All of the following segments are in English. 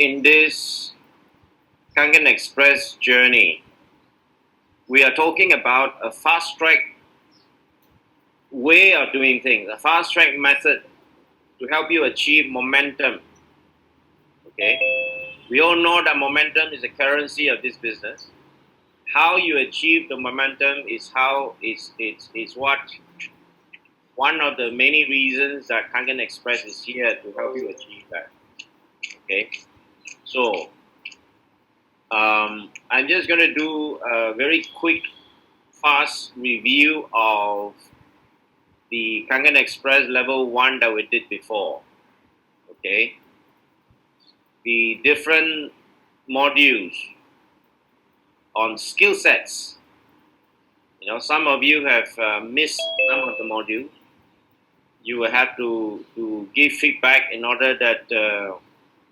in this Kangen Express journey, we are talking about a fast track way of doing things, a fast track method to help you achieve momentum. Okay, we all know that momentum is the currency of this business. How you achieve the momentum is what one of the many reasons that Kangen Express is here to help you achieve that. Okay, so I'm just going to do a very quick, fast review of the Kangen Express level 1 that we did before. Okay, the different modules on skill sets. You know, some of you have missed some of the modules. You will have to give feedback in order that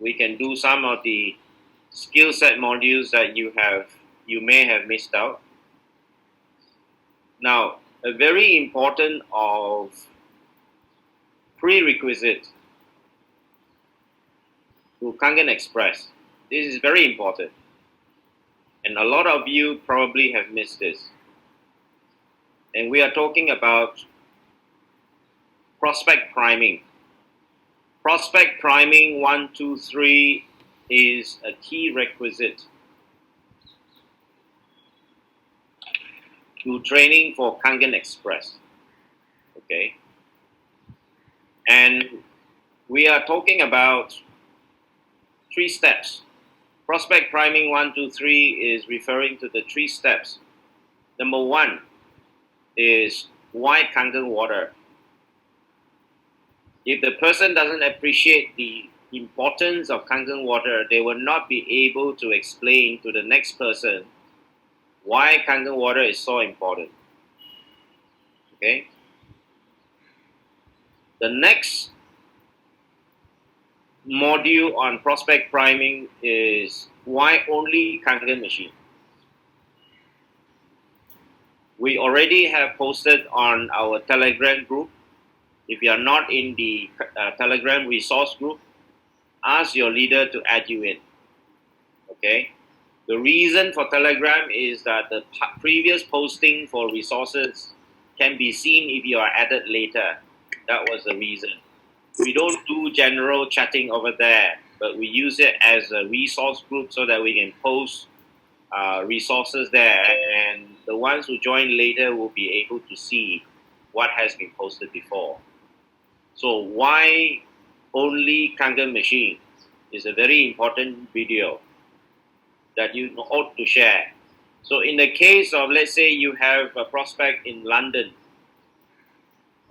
we can do some of the skill set modules that you may have missed out. Now, a very important of prerequisite to Kangen Express. This is very important, and a lot of you probably have missed this. And we are talking about prospect priming. Prospect priming 1, 2, 3 is a key requisite to training for Kangen Express. Okay, and we are talking about 3 steps. Prospect priming 1, 2, 3 is referring to the 3 steps. Number 1 is why Kangen water. If the person doesn't appreciate the importance of Kangen water, they will not be able to explain to the next person why Kangen water is so important. Okay. The next module on prospect priming is why only Kangen machine. We already have posted on our Telegram group. If you are not in the Telegram resource group, ask your leader to add you in. Okay. The reason for Telegram is that the previous posting for resources can be seen if you are added later. That was the reason. We don't do general chatting over there, but we use it as a resource group so that we can post resources there, and the ones who join later will be able to see what has been posted before. So why only Kangen machine is a very important video that you ought to share. So in the case of, let's say you have a prospect in London,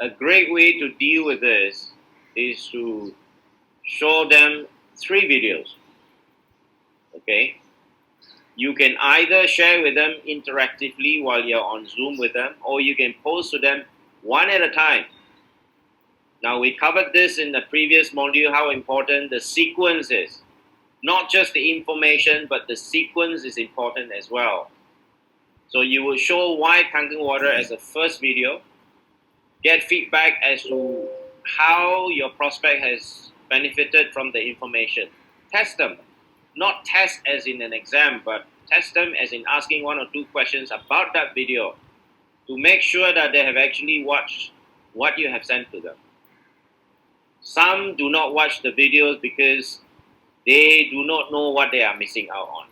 a great way to deal with this is to show them 3 videos. Okay, you can either share with them interactively while you're on Zoom with them, or you can post to them one at a time. Now, we covered this in the previous module, how important the sequence is. Not just the information, but the sequence is important as well. So you will show why Kangen water as a first video, get feedback as to how your prospect has benefited from the information. Test them. Not test as in an exam, but test them as in asking 1 or 2 questions about that video to make sure that they have actually watched what you have sent to them. Some do not watch the videos because they do not know what they are missing out on.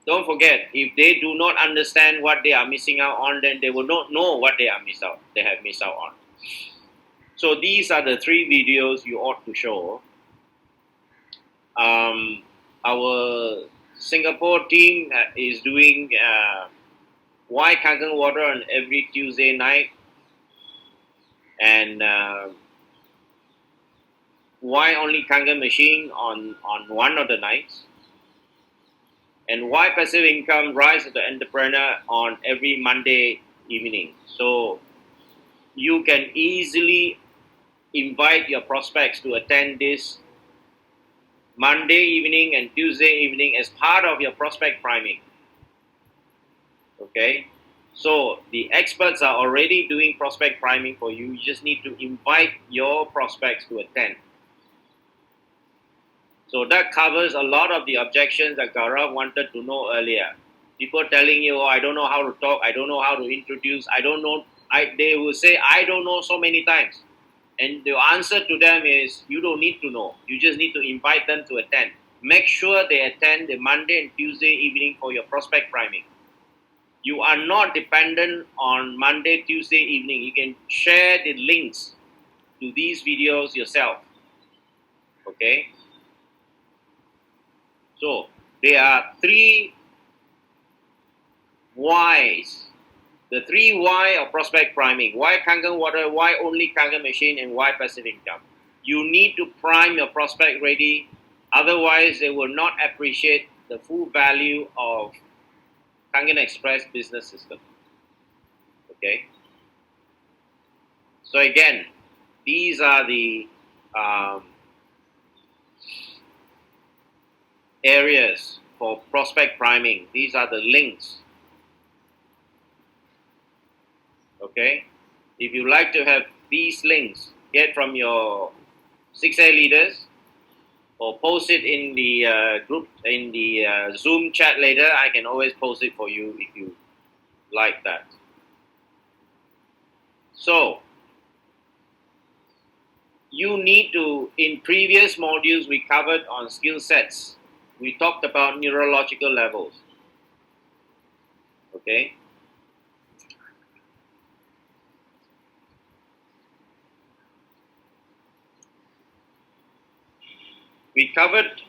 Don't forget, if they do not understand what they are missing out on, then they will not know what they have missed out on. So these are the 3 videos you ought to show. Our Singapore team is doing why Kangen water on every Tuesday night, and why only Kangen machine on one of the nights, and why passive income rise of the entrepreneur on every Monday evening. So you can easily invite your prospects to attend this Monday evening and Tuesday evening as part of your prospect priming. Okay, So the experts are already doing prospect priming for you. You just need to invite your prospects to attend. So that covers a lot of the objections that Gaurav wanted to know earlier. People telling you, oh, I don't know how to talk, I don't know how to introduce, I don't know. They will say, I don't know so many times. And the answer to them is, you don't need to know. You just need to invite them to attend. Make sure they attend the Monday and Tuesday evening for your prospect priming. You are not dependent on Monday, Tuesday evening. You can share the links to these videos yourself. Okay? So, there are three whys. The three why of prospect priming. Why Kangen water, why only Kangen machine, and why passive income. You need to prime your prospect ready. Otherwise, they will not appreciate the full value of Kangen Express business system. Okay? So again, these are the areas for prospect priming. These are the links. Okay? If you like to have these links, get from your 6A leaders or post it in the group, in the Zoom chat later. I can always post it for you if you like that. So, you need to, in previous modules we covered on skill sets, we talked about neurological levels. Okay? We covered,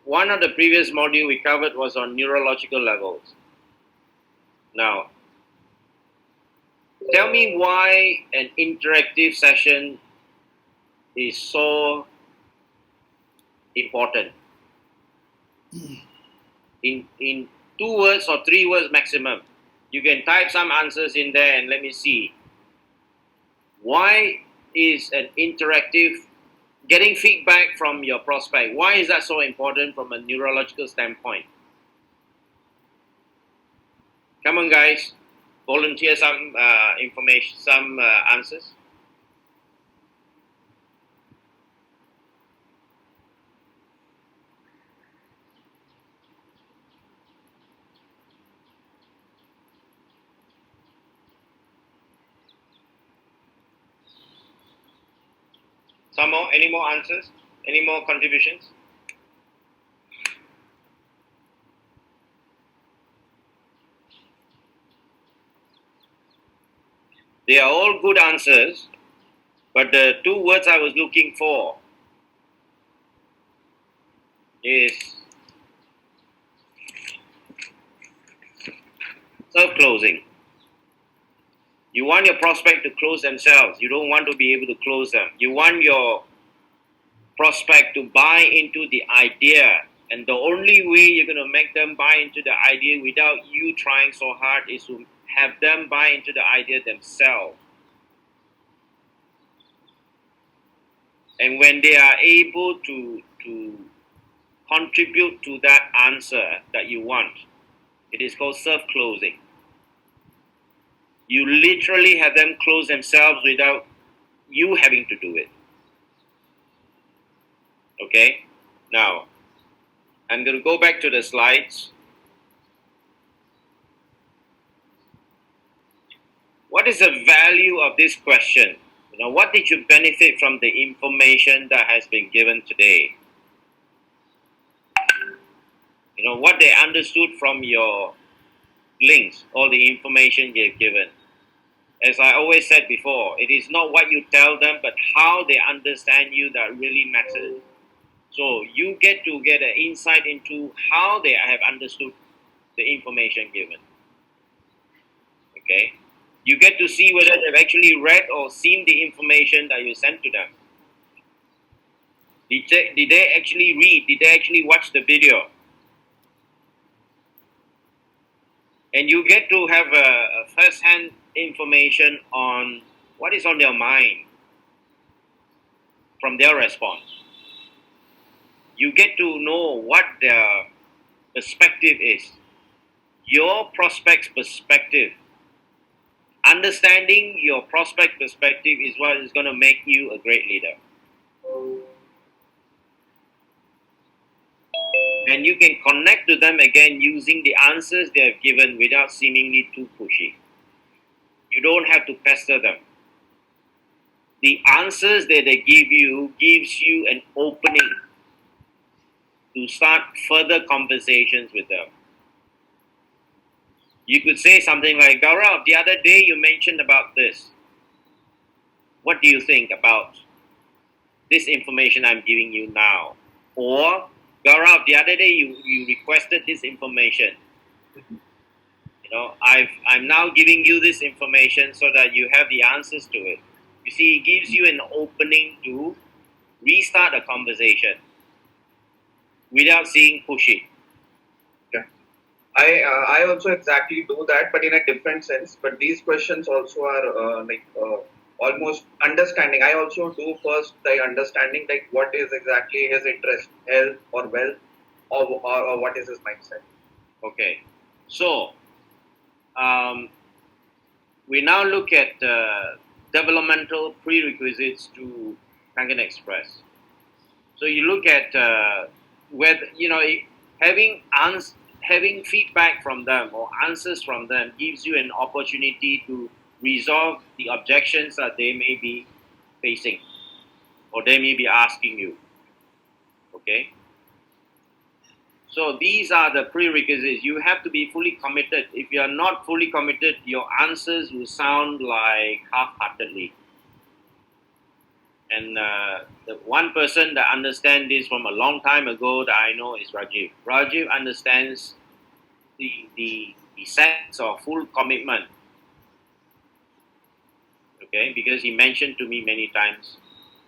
one of the previous module we covered was on neurological levels. Now, tell me why an interactive session is so important. In 2 words or 3 words maximum, you can type some answers in there and let me see. Why is an interactive, getting feedback from your prospect, why is that so important from a neurological standpoint? Come on, guys, volunteer some information, some answers. Some more? Any more answers? Any more contributions? They are all good answers, but the 2 words I was looking for is self-closing. You want your prospect to close themselves. You don't want to be able to close them. You want your prospect to buy into the idea. And the only way you're going to make them buy into the idea without you trying so hard is to have them buy into the idea themselves. And when they are able to contribute to that answer that you want, it is called self-closing. You literally have them close themselves without you having to do it. Okay? Now, I'm going to go back to the slides. What is the value of this question? What did you benefit from the information that has been given today? What they understood from your links, all the information you've given. As I always said before, it is not what you tell them, but how they understand you that really matters. So you get to get an insight into how they have understood the information given. Okay? You get to see whether they've actually read or seen the information that you sent to them. Did they actually read? Did they actually watch the video? And you get to have a first-hand information on what is on their mind from their response. You get to know what their perspective is. Your prospect's perspective Understanding your prospect perspective is what is going to make you a great leader. And you can connect to them again using the answers they have given without seemingly too pushy. You don't have to pester them. The answers that they give you gives you an opening to start further conversations with them. You could say something like, Gaurav, the other day you mentioned about this. What do you think about this information I'm giving you now? Or, Gaurav, the other day you requested this information. I'm now giving you this information so that you have the answers to it. You see, it gives you an opening to restart a conversation without seeing pushy. Yeah. I also exactly do that, but in a different sense. But these questions also are almost understanding. I also do first the understanding, like what is exactly his interest, health or wealth, or what is his mindset. Okay, so we now look at developmental prerequisites to Kangen Express. So you look at whether having feedback from them or answers from them gives you an opportunity to resolve the objections that they may be facing or they may be asking you. Okay. So these are the prerequisites. You have to be fully committed. If you are not fully committed, your answers will sound like half-heartedly. And the one person that understands this from a long time ago that I know is Rajiv. Rajiv understands the sense of full commitment. Okay, because he mentioned to me many times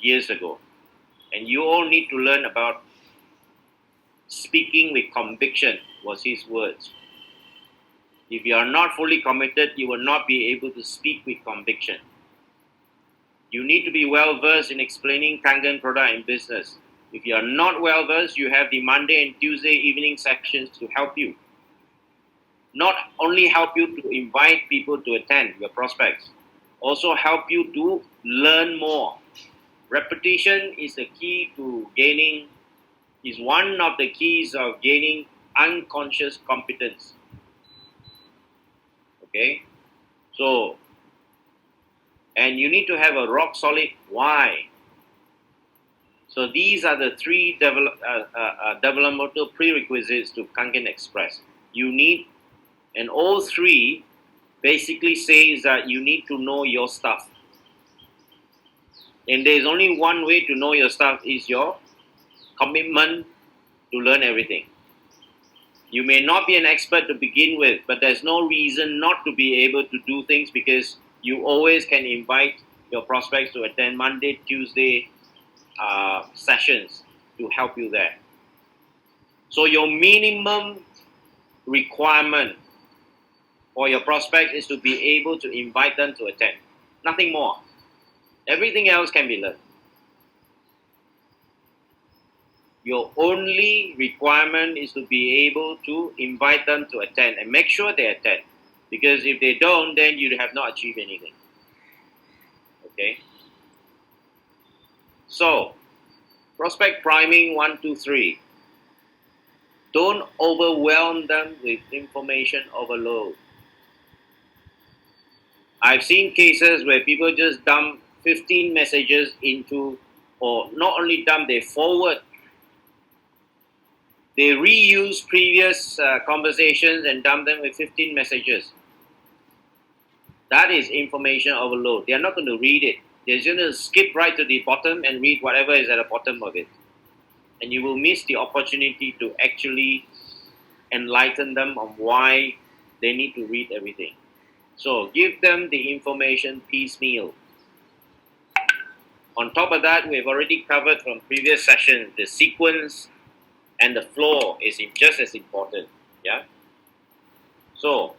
years ago. And you all need to learn about speaking with conviction was his words. If you are not fully committed, you will not be able to speak with conviction. You need to be well versed in explaining Kangen product and business. If you are not well versed, you have the Monday and Tuesday evening sessions to help you. Not only help you to invite people to attend your prospects, also help you to learn more. Repetition is the key to gaining, is one of the keys of gaining unconscious competence. Okay? So, and you need to have a rock solid why. So these are the three developmental prerequisites to Kangen Express. You need, and all three basically says that you need to know your stuff. And there's only one way to know your stuff is your commitment to learn everything. You may not be an expert to begin with, but there's no reason not to be able to do things because you always can invite your prospects to attend Monday, Tuesday sessions to help you there. So your minimum requirement for your prospect is to be able to invite them to attend. Nothing more. Everything else can be learned. Your only requirement is to be able to invite them to attend and make sure they attend. Because if they don't, then you have not achieved anything. Okay? So, prospect priming 1, 2, 3. Don't overwhelm them with information overload. I've seen cases where people just dump 15 messages into, or not only dump, they forward. They reuse previous conversations and dump them with 15 messages. That is information overload. They are not going to read it. They're just going to skip right to the bottom and read whatever is at the bottom of it. And you will miss the opportunity to actually enlighten them on why they need to read everything. So give them the information piecemeal. On top of that, we've already covered from previous sessions the sequence and the flow is just as important. Yeah. So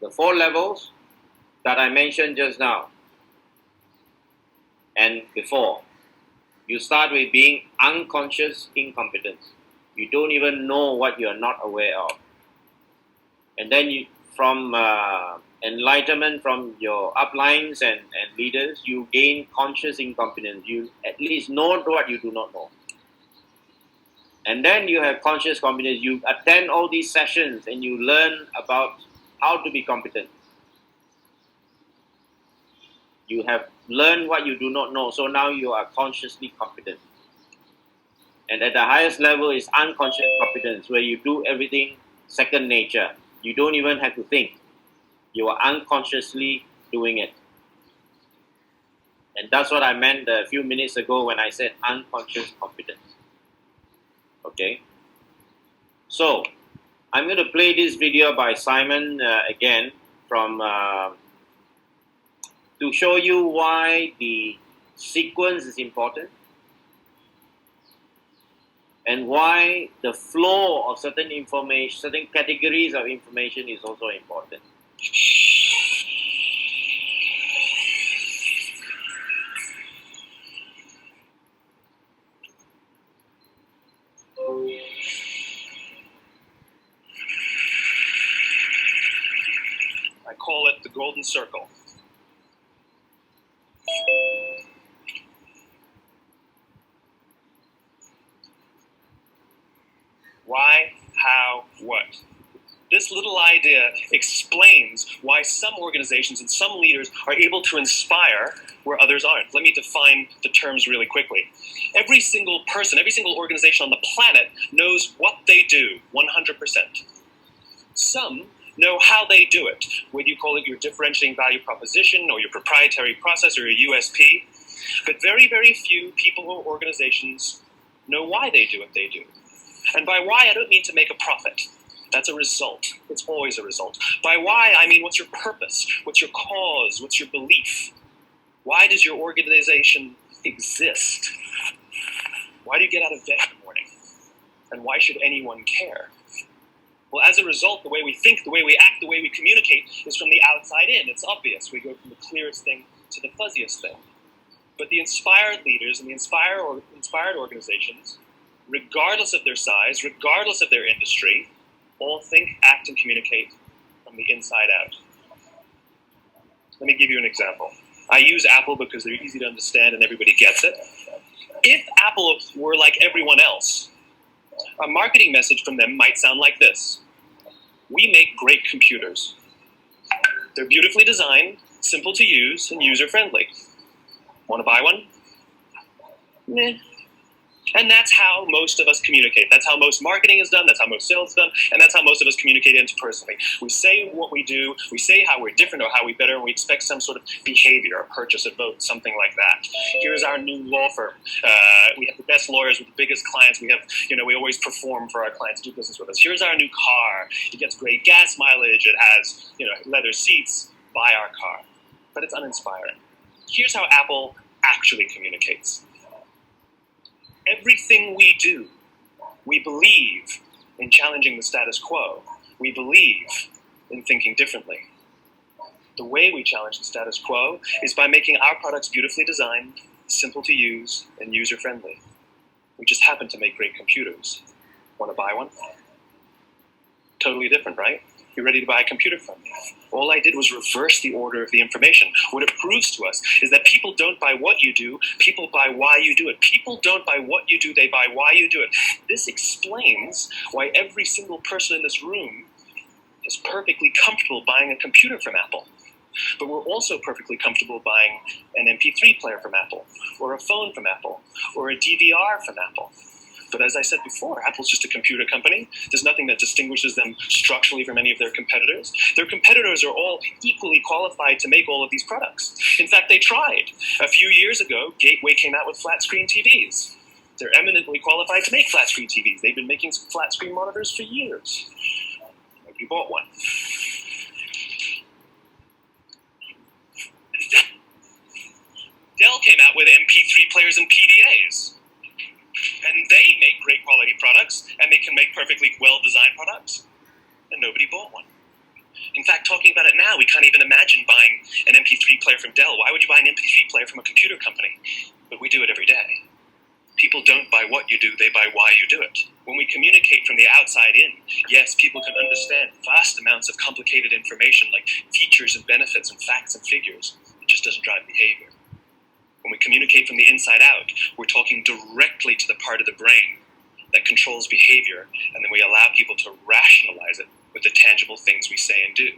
the 4 levels that I mentioned just now and before, you start with being unconscious incompetence. You don't even know what you are not aware of. And then enlightenment from your uplines and leaders, you gain conscious incompetence. You at least know what you do not know. And then you have conscious competence. You attend all these sessions and you learn about how to be competent. You have learned what you do not know, so now you are consciously competent. And at the highest level is unconscious competence, where you do everything second nature. You don't even have to think. You are unconsciously doing it. And that's what I meant a few minutes ago when I said unconscious competence. Okay? So, I'm going to play this video by Simon again from to show you why the sequence is important and why the flow of certain information, certain categories of information is also important. I call it the golden circle. Why, how, what? This little idea explains why some organizations and some leaders are able to inspire where others aren't. Let me define the terms really quickly. Every single person, every single organization on the planet knows what they do, 100%. Some know how they do it, whether you call it your differentiating value proposition or your proprietary process or your USP. But very, very few people or organizations know why they do what they do. And by why, I don't mean to make a profit. That's a result. It's always a result. By why, I mean what's your purpose? What's your cause? What's your belief? Why does your organization exist? Why do you get out of bed in the morning? And why should anyone care? Well, as a result, the way we think, the way we act, the way we communicate is from the outside in. It's obvious. We go from the clearest thing to the fuzziest thing. But the inspired leaders and the inspired organizations, regardless of their size, regardless of their industry, all think, act, and communicate from the inside out. Let me give you an example. I use Apple because they're easy to understand and everybody gets it. If Apple were like everyone else, a marketing message from them might sound like this. We make great computers. They're beautifully designed, simple to use, and user-friendly. Want to buy one? Meh. And that's how most of us communicate. That's how most marketing is done, that's how most sales is done, and that's how most of us communicate interpersonally. We say what we do, we say how we're different or how we're better, and we expect some sort of behavior, a purchase, a vote, something like that. Here's our new law firm. We have the best lawyers with the biggest clients. We have, we always perform for our clients, do business with us. Here's our new car. It gets great gas mileage. It has, leather seats. Buy our car. But it's uninspiring. Here's how Apple actually communicates. Everything we do, we believe in challenging the status quo. We believe in thinking differently. The way we challenge the status quo is by making our products beautifully designed, simple to use, and user-friendly. We just happen to make great computers. Want to buy one? Totally different, right? You're ready to buy a computer from me. All I did was reverse the order of the information. What it proves to us is that people don't buy what you do, people buy why you do it. People don't buy what you do, they buy why you do it. This explains why every single person in this room is perfectly comfortable buying a computer from Apple. But we're also perfectly comfortable buying an MP3 player from Apple, or a phone from Apple, or a DVR from Apple. But as I said before, Apple's just a computer company. There's nothing that distinguishes them structurally from any of their competitors. Their competitors are all equally qualified to make all of these products. In fact, they tried. A few years ago, Gateway came out with flat-screen TVs. They're eminently qualified to make flat-screen TVs. They've been making flat-screen monitors for years. Nobody bought one. Dell came out with MP3 players and PDAs. And they make great quality products, and they can make perfectly well-designed products, and nobody bought one. In fact, talking about it now, we can't even imagine buying an MP3 player from Dell. Why would you buy an MP3 player from a computer company? But we do it every day. People People don't buy what you do, they buy why you do it. When we communicate from the outside in, yes, people can understand vast amounts of complicated information like features and benefits and facts and figures. It just doesn't drive behavior. When we communicate from the inside out, we're talking directly to the part of the brain that controls behavior, and then we allow people to rationalize it with the tangible things we say and do.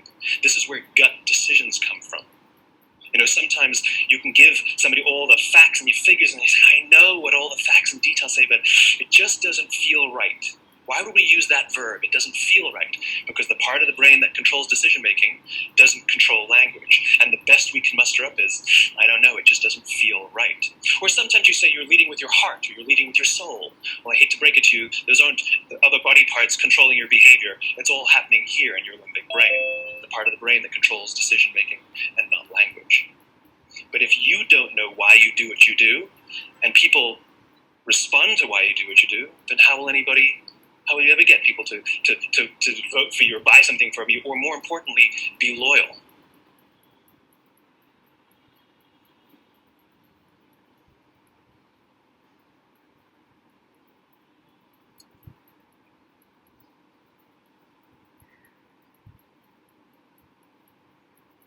This is where gut decisions come from. Sometimes you can give somebody all the facts and figures, and they say, I know what all the facts and details say, but it just doesn't feel right. Why would we use that verb? It doesn't feel right. Because the part of the brain that controls decision-making doesn't control language. And the best we can muster up is, I don't know, it just doesn't feel right. Or sometimes you say you're leading with your heart, or you're leading with your soul. Well, I hate to break it to you, those aren't the other body parts controlling your behavior. It's all happening here in your limbic brain, the part of the brain that controls decision-making and not language. But if you don't know why you do what you do, and people respond to why you do what you do, then how will you ever get people to vote for you or buy something from you, or more importantly, be loyal?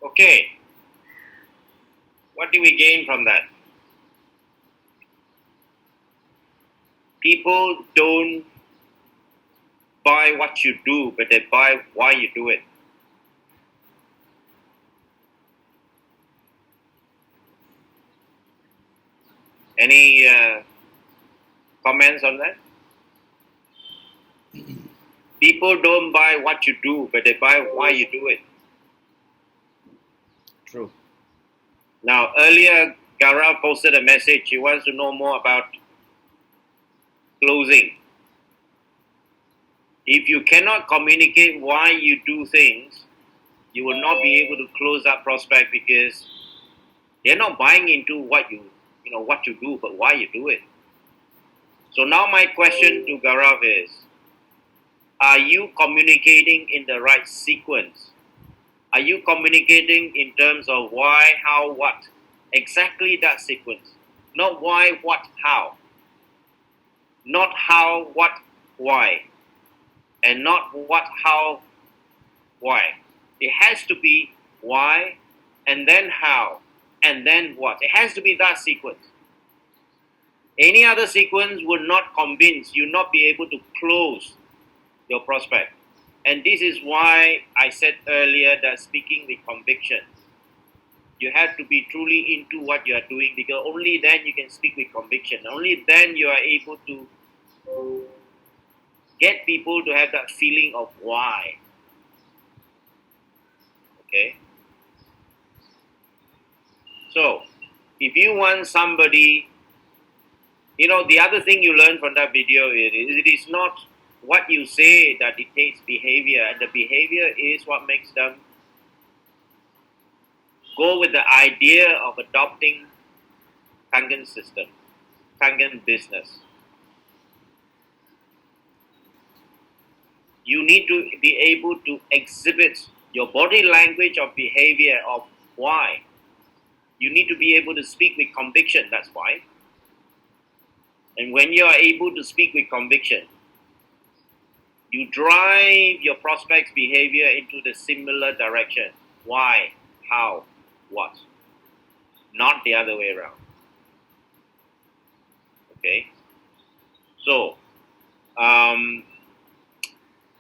Okay. What do we gain from that? People don't buy what you do, but they buy why you do it. Any comments on that? People don't buy what you do, but they buy why you do it. True. Now, earlier, Gaurav posted a message. He wants to know more about closing. If you cannot communicate why you do things, you will not be able to close that prospect, because they're not buying into what you do, but why you do it. So now my question to Gaurav is, are you communicating in the right sequence? Are you communicating in terms of why, how, what? Exactly that sequence. Not why, what, how. Not how, what, why. And not what, how, why. It has to be why, and then how, and then what. It has to be that sequence. Any other sequence would not convince you, not be able to close your prospect. And this is why I said earlier that speaking with conviction, you have to be truly into what you are doing, because only then you can speak with conviction. Only then you are able to get people to have that feeling of why. Okay? So, if you want somebody, the other thing you learn from that video is it is not what you say that dictates behavior, and the behavior is what makes them go with the idea of adopting Kangen system, Kangen business. You need to be able to exhibit your body language of behavior of why. You need to be able to speak with conviction, that's why. And when you are able to speak with conviction, you drive your prospect's behavior into the similar direction. Why, how, what. Not the other way around. Okay? So,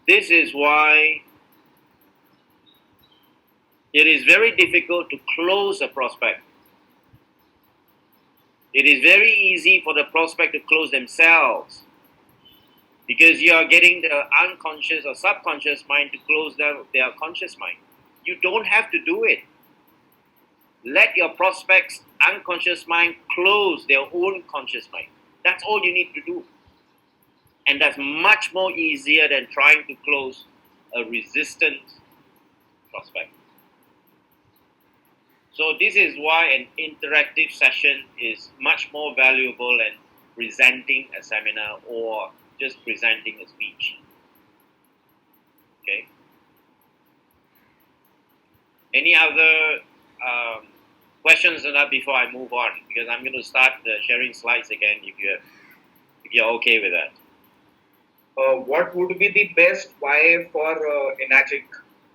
this is why it is very difficult to close a prospect. It is very easy for the prospect to close themselves, because you are getting the unconscious or subconscious mind to close their conscious mind. You don't have to do it. Let your prospect's unconscious mind close their own conscious mind. That's all you need to do. And that's much more easier than trying to close a resistant prospect. So this is why an interactive session is much more valuable than presenting a seminar or just presenting a speech. Okay. Any other questions on that before I move on? Because I'm going to start sharing slides again if you have. If you're okay with that. What would be the best why for Enagic,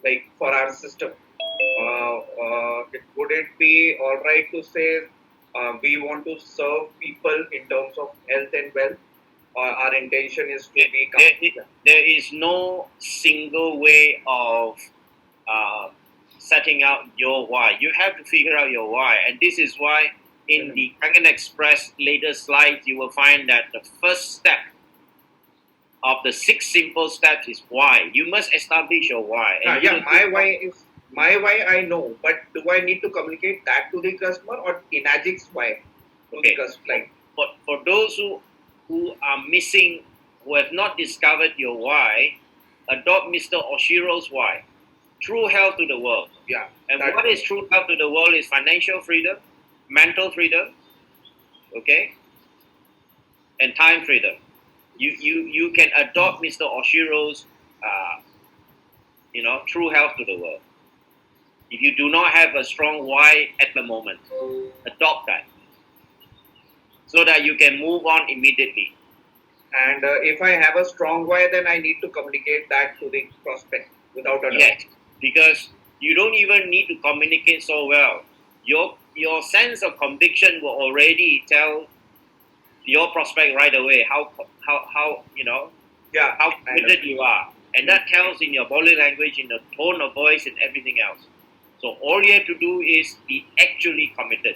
like for our system? Would it be all right to say we want to serve people in terms of health and wealth, or our intention is to be There is no single way of uh, setting out your why. You have to figure out your why, and this is why in the Kangen Express later slides you will find that the first step of the 6 simple steps is why. You must establish your why. My why I know, but do I need to communicate that to the customer or Enagic's why to the customer? Like, for those who are missing, who have not discovered your why, adopt Mr. Oshiro's why. True health to the world. Yeah. And what is true health to the world is financial freedom, mental freedom, okay, and time freedom. You can adopt Mr. Oshiro's, true health to the world. If you do not have a strong why at the moment, adopt that so that you can move on immediately. And if I have a strong why, then I need to communicate that to the prospect without a doubt. Yes, because you don't even need to communicate so well. Your sense of conviction will already tell your prospect right away how committed you are, and that tells in your body language, in the tone of voice, and everything else. So all you have to do is be actually committed.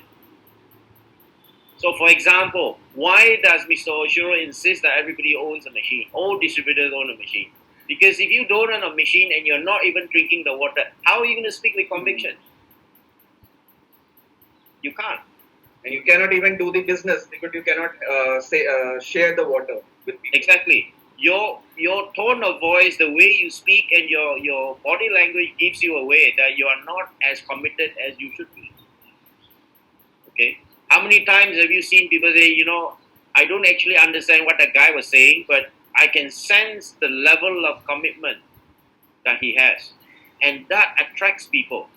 So for example, why does Mr. Oshiro insist that everybody owns a machine? All distributors own a machine. Because if you don't own a machine and you're not even drinking the water, how are you going to speak with conviction? You can't. And you cannot even do the business because you cannot share the water with people. Exactly. Your tone of voice, the way you speak, and your body language gives you away that you are not as committed as you should be. Okay? How many times have you seen people say, I don't actually understand what that guy was saying, but I can sense the level of commitment that he has. And that attracts people.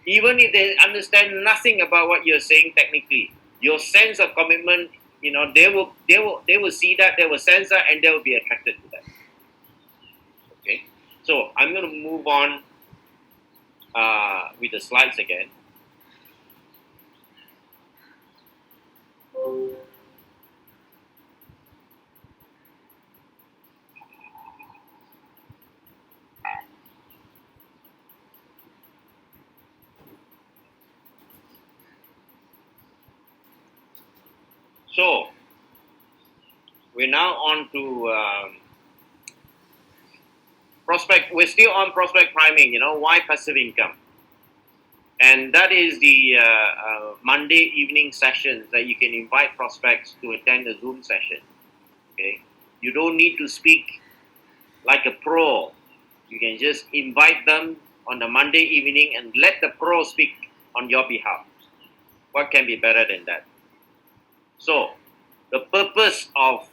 Even if they understand nothing about what you're saying technically, your sense of commitment, they will see that, they will sense that, and they will be attracted to that. Okay, so I'm going to move on with the slides again. So, we're now on to prospect. We're still on prospect priming, why passive income? And that is the Monday evening sessions that you can invite prospects to attend the Zoom session. Okay, you don't need to speak like a pro. You can just invite them on the Monday evening and let the pro speak on your behalf. What can be better than that? So, the purpose of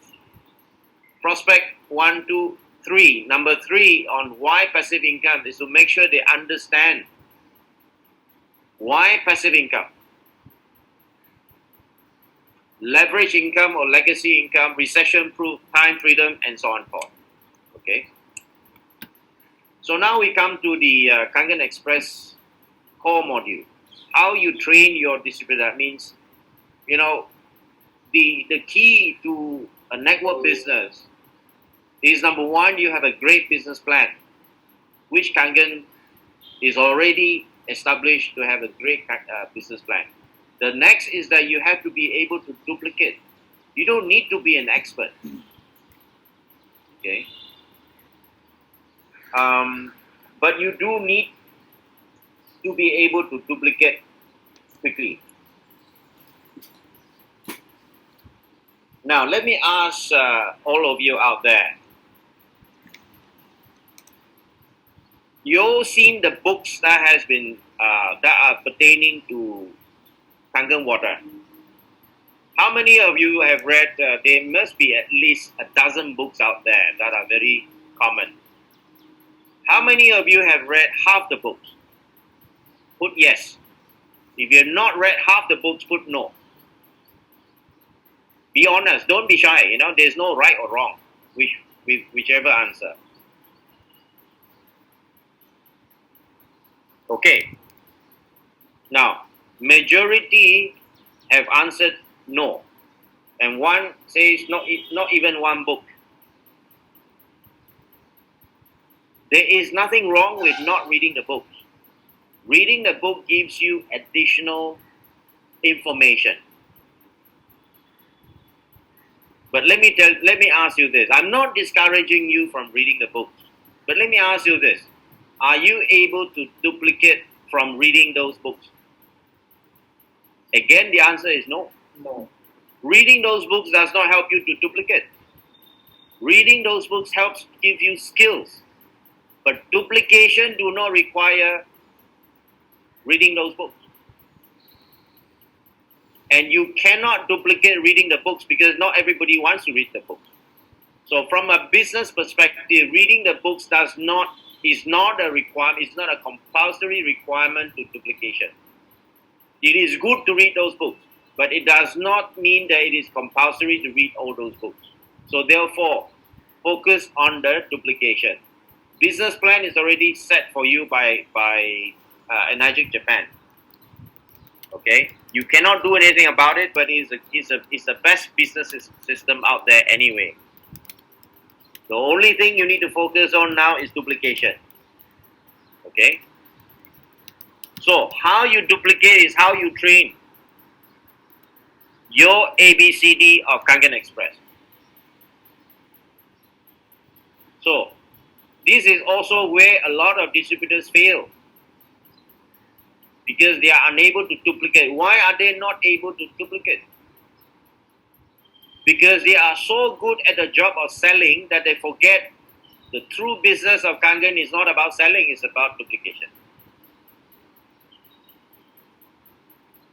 prospect 1, 2, 3, number 3 on why passive income is to make sure they understand why passive income, leverage income or legacy income, recession-proof, time freedom, and so on and forth. Okay. So now we come to the Kangen Express core module. How you train your distributor. That means, the key to a network business is number 1, you have a great business plan, which Kangen is already established to have a great business plan. The next is that you have to be able to duplicate. You don't need to be an expert. Okay. But you do need to be able to duplicate quickly. Now, let me ask all of you out there. You've seen the books that has been that are pertaining to Kangen water. How many of you have read? There must be at least a dozen books out there that are very common. How many of you have read half the books? Put yes. If you have not read half the books, put no. Be honest. Don't be shy. There's no right or wrong. Whichever answer. Okay. Now, majority have answered no, and one says not even one book. There is nothing wrong with not reading the book. Reading the book gives you additional information. But let me ask you this. I'm not discouraging you from reading the books. But let me ask you this. Are you able to duplicate from reading those books? Again, the answer is no. No. Reading those books does not help you to duplicate. Reading those books helps give you skills. But duplication do not require reading those books. And you cannot duplicate reading the books because not everybody wants to read the books. So from a business perspective, reading the books is not a requirement, it's not a compulsory requirement to duplication. It is good to read those books, but it does not mean that it is compulsory to read all those books. So therefore, focus on the duplication. Business plan is already set for you by Enagic Japan. Okay, you cannot do anything about it, but it's the best business system out there anyway. The only thing you need to focus on now is duplication. Okay, so how you duplicate is how you train your ABCD of Kangen Express. So this is also where a lot of distributors fail, because they are unable to duplicate. Why are they not able to duplicate? Because they are so good at the job of selling that they forget the true business of Kangen is not about selling, it's about duplication.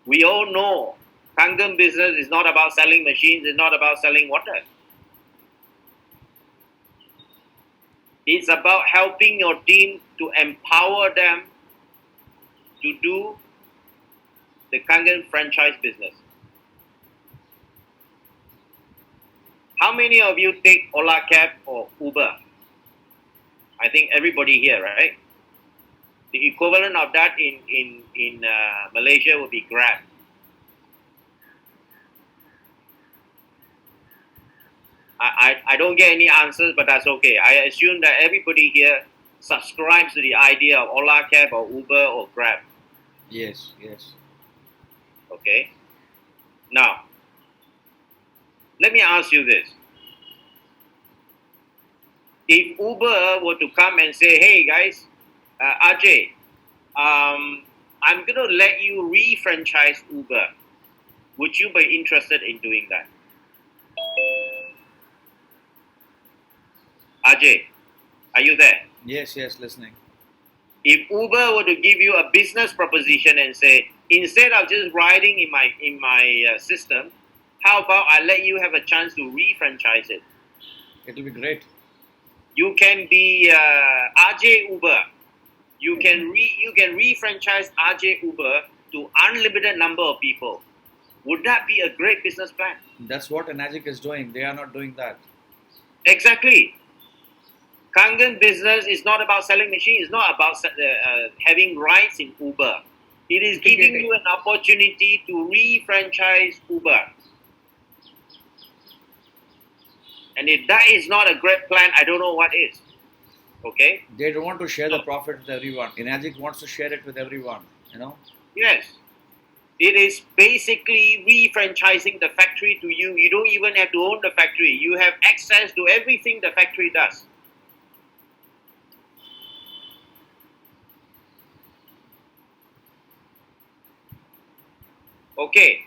We all know Kangen business is not about selling machines, it's not about selling water. It's about helping your team to empower them to do the Kangen franchise business. How many of you take Ola Cab or Uber? I think everybody here, right? The equivalent of that in Malaysia would be Grab. I don't get any answers, but that's okay. I assume that everybody here subscribes to the idea of Ola Cab or Uber or Grab. Yes. Okay. Now, let me ask you this. If Uber were to come and say, hey guys, Ajay, I'm going to let you re-franchise Uber, would you be interested in doing that? Ajay, are you there? Yes, listening. If Uber were to give you a business proposition and say, instead of just riding in my system, how about I let you have a chance to re-franchise it? It will be great. You can be RJ Uber. You can re-franchise RJ Uber to unlimited number of people. Would that be a great business plan? That's what Enagic is doing. They are not doing that. Exactly. Kangen business is not about selling machines. It's not about having rights in Uber. It is giving you an opportunity to re-franchise Uber. And if that is not a great plan, I don't know what is. Okay? They don't want to share the profit with everyone. Enagic wants to share it with everyone. Yes. It is basically re-franchising the factory to you. You don't even have to own the factory. You have access to everything the factory does. Okay.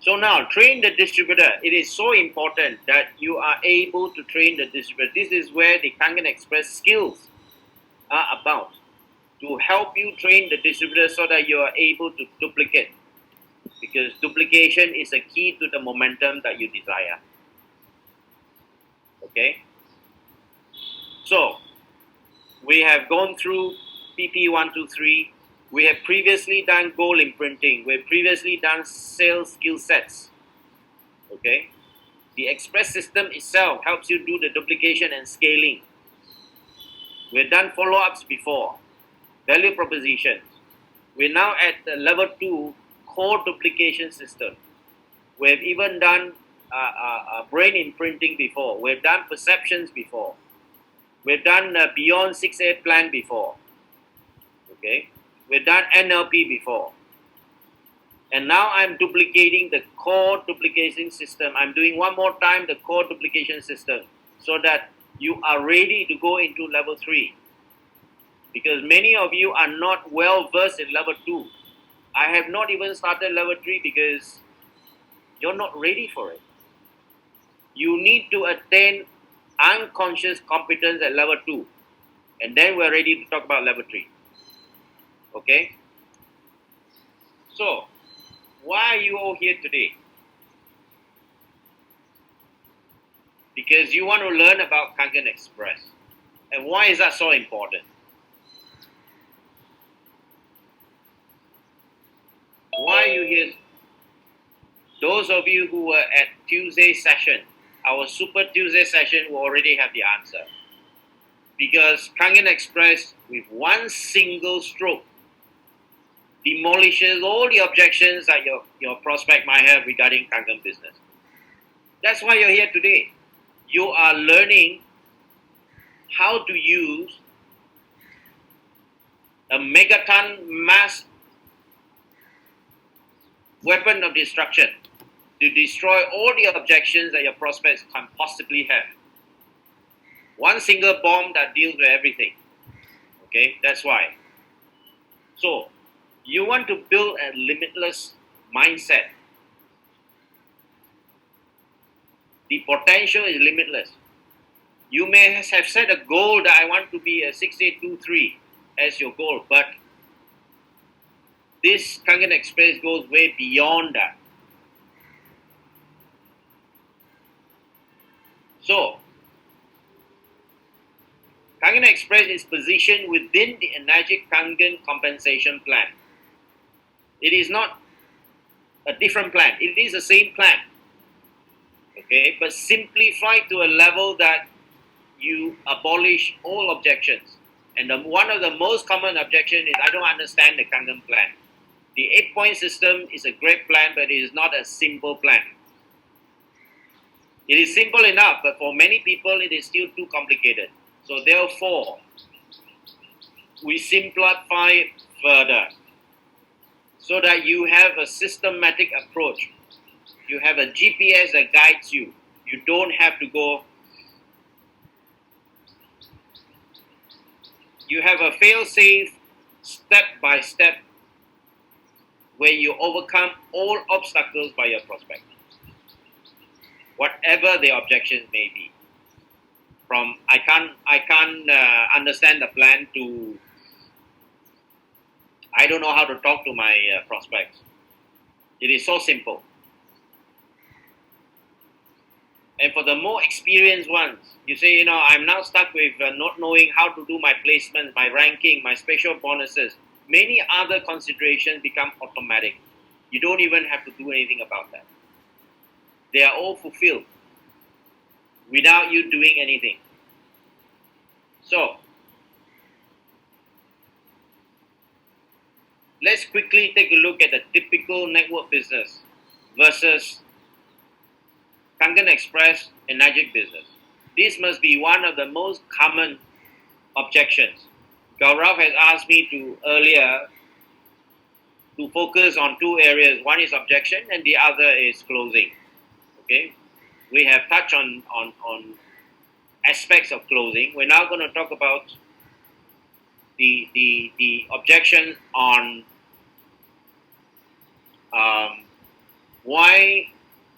So now, train the distributor. It is so important that you are able to train the distributor. This is where the Kangen Express skills are about. To help you train the distributor so that you are able to duplicate. Because duplication is a key to the momentum that you desire. Okay? So, we have gone through PP123. We have previously done goal imprinting. We have previously done sales skill sets. Okay, the express system itself helps you do the duplication and scaling. We've done follow-ups before, value propositions. We're now at the level 2 core duplication system. We've even done brain imprinting before. We've done perceptions before. We've done beyond 6A plan before. Okay, we've done NLP before. And now I'm duplicating the core duplication system. I'm doing one more time the core duplication system so that you are ready to go into level 3. Because many of you are not well versed in level 2. I have not even started level 3 because you're not ready for it. You need to attain unconscious competence at level 2. And then we're ready to talk about level 3. Okay? So, why are you all here today? Because you want to learn about Kangen Express. And why is that so important? Why are you here? Those of you who were at Tuesday session, our Super Tuesday session, will already have the answer. Because Kangen Express, with one single stroke, demolishes all the objections that your prospect might have regarding Kangen business. That's why you're here today. You are learning how to use a megaton mass weapon of destruction to destroy all the objections that your prospects can possibly have. One single bomb that deals with everything. Okay, that's why. So, you want to build a limitless mindset. The potential is limitless. You may have set a goal that I want to be a 6823 as your goal, but this Kangen Express goes way beyond that. So, Kangen Express is positioned within the Enagic Kangen compensation plan. It is not a different plan. It is the same plan. Okay, but simplified to a level that you abolish all objections. And one of the most common objections is, I don't understand the Kangen plan. The 8-point system is a great plan, but it is not a simple plan. It is simple enough, but for many people, it is still too complicated. So therefore, we simplify further so that you have a systematic approach. You have a GPS that guides you. You don't have to go. You have a fail-safe, step-by-step, where you overcome all obstacles by your prospect, whatever the objections may be. From I can't understand the plan to I don't know how to talk to my prospects. It is so simple. And for the more experienced ones, you say, I'm now stuck with not knowing how to do my placements, my ranking, my special bonuses. Many other considerations become automatic. You don't even have to do anything about that. They are all fulfilled without you doing anything. So, let's quickly take a look at the typical network business versus Kangen Express and Enagic business. This must be one of the most common objections. Gaurav has asked me to earlier to focus on two areas. One is objection and the other is closing. Okay, we have touched on aspects of closing. We're now going to talk about the objection on why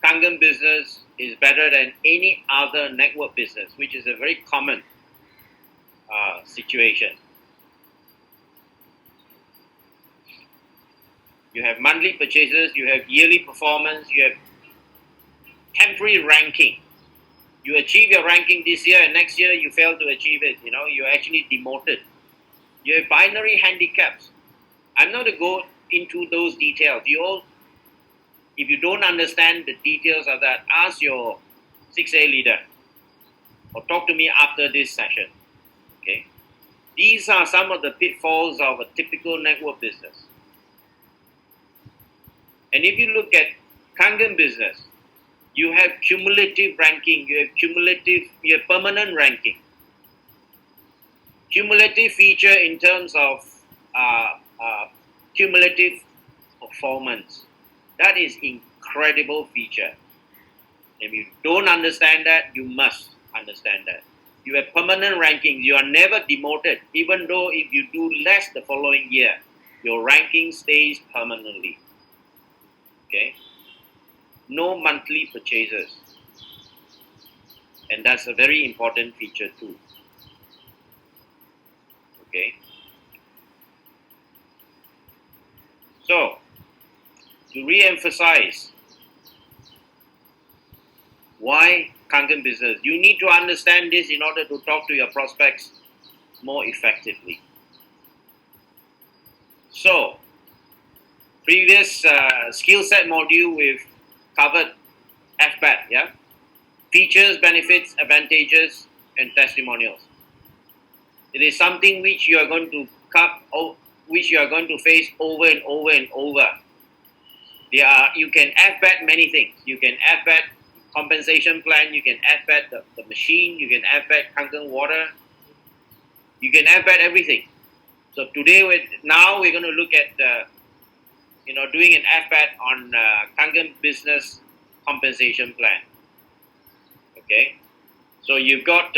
Kangen business is better than any other network business, which is a very common situation. You have monthly purchases, you have yearly performance, you have temporary ranking. You achieve your ranking this year and next year you fail to achieve it. You're actually demoted. You have binary handicaps. I'm not going to go into those details. If if you don't understand the details of that, ask your 6A leader or talk to me after this session. Okay, these are some of the pitfalls of a typical network business. And if you look at Kangen business, you have cumulative ranking, you have permanent ranking. Cumulative feature in terms of cumulative performance. That is incredible feature. If you don't understand that, you must understand that. You have permanent rankings. You are never demoted, even though if you do less the following year, your ranking stays permanently. Okay? No monthly purchases. And that's a very important feature too. Okay? So, to re-emphasize why Kangen business, you need to understand this in order to talk to your prospects more effectively. So, previous skill set module we've covered FBAT, yeah? Features, benefits, advantages, and testimonials. It is something which you are going to face over and over and over. You can FBAT many things. You can FBAT compensation plan. You can FBAT the machine. You can FBAT Kangen water. You can FBAT everything. So today, we're going to look at doing an FBAT on Kangen business compensation plan. Okay, so you've got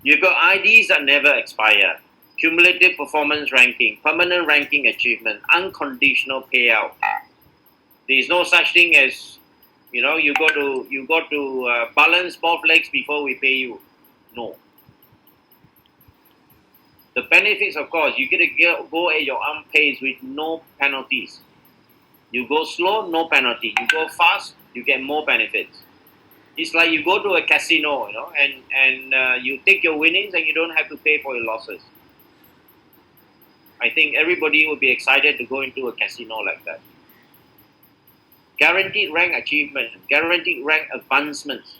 IDs that never expire, cumulative performance ranking, permanent ranking achievement, unconditional payout. There is no such thing as you got to balance both legs before we pay you. No. The benefits, of course, you get to go at your own pace with no penalties. You go slow, no penalty. You go fast, you get more benefits. It's like you go to a casino, and you take your winnings and you don't have to pay for your losses. I think everybody would be excited to go into a casino like that. Guaranteed rank achievement, guaranteed rank advancements,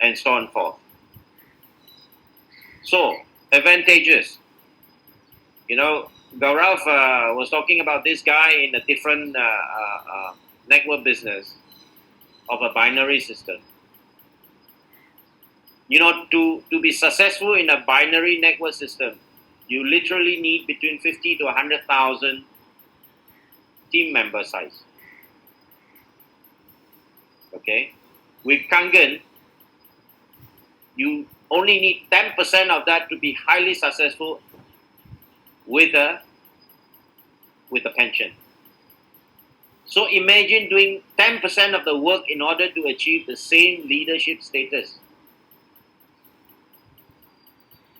and so on and forth. So, advantages. Gaurav was talking about this guy in a different network business of a binary system. To be successful in a binary network system, you literally need between 50 to 100,000 team member size. Okay? With Kangen, you only need 10% of that to be highly successful with a pension. So imagine doing 10% of the work in order to achieve the same leadership status.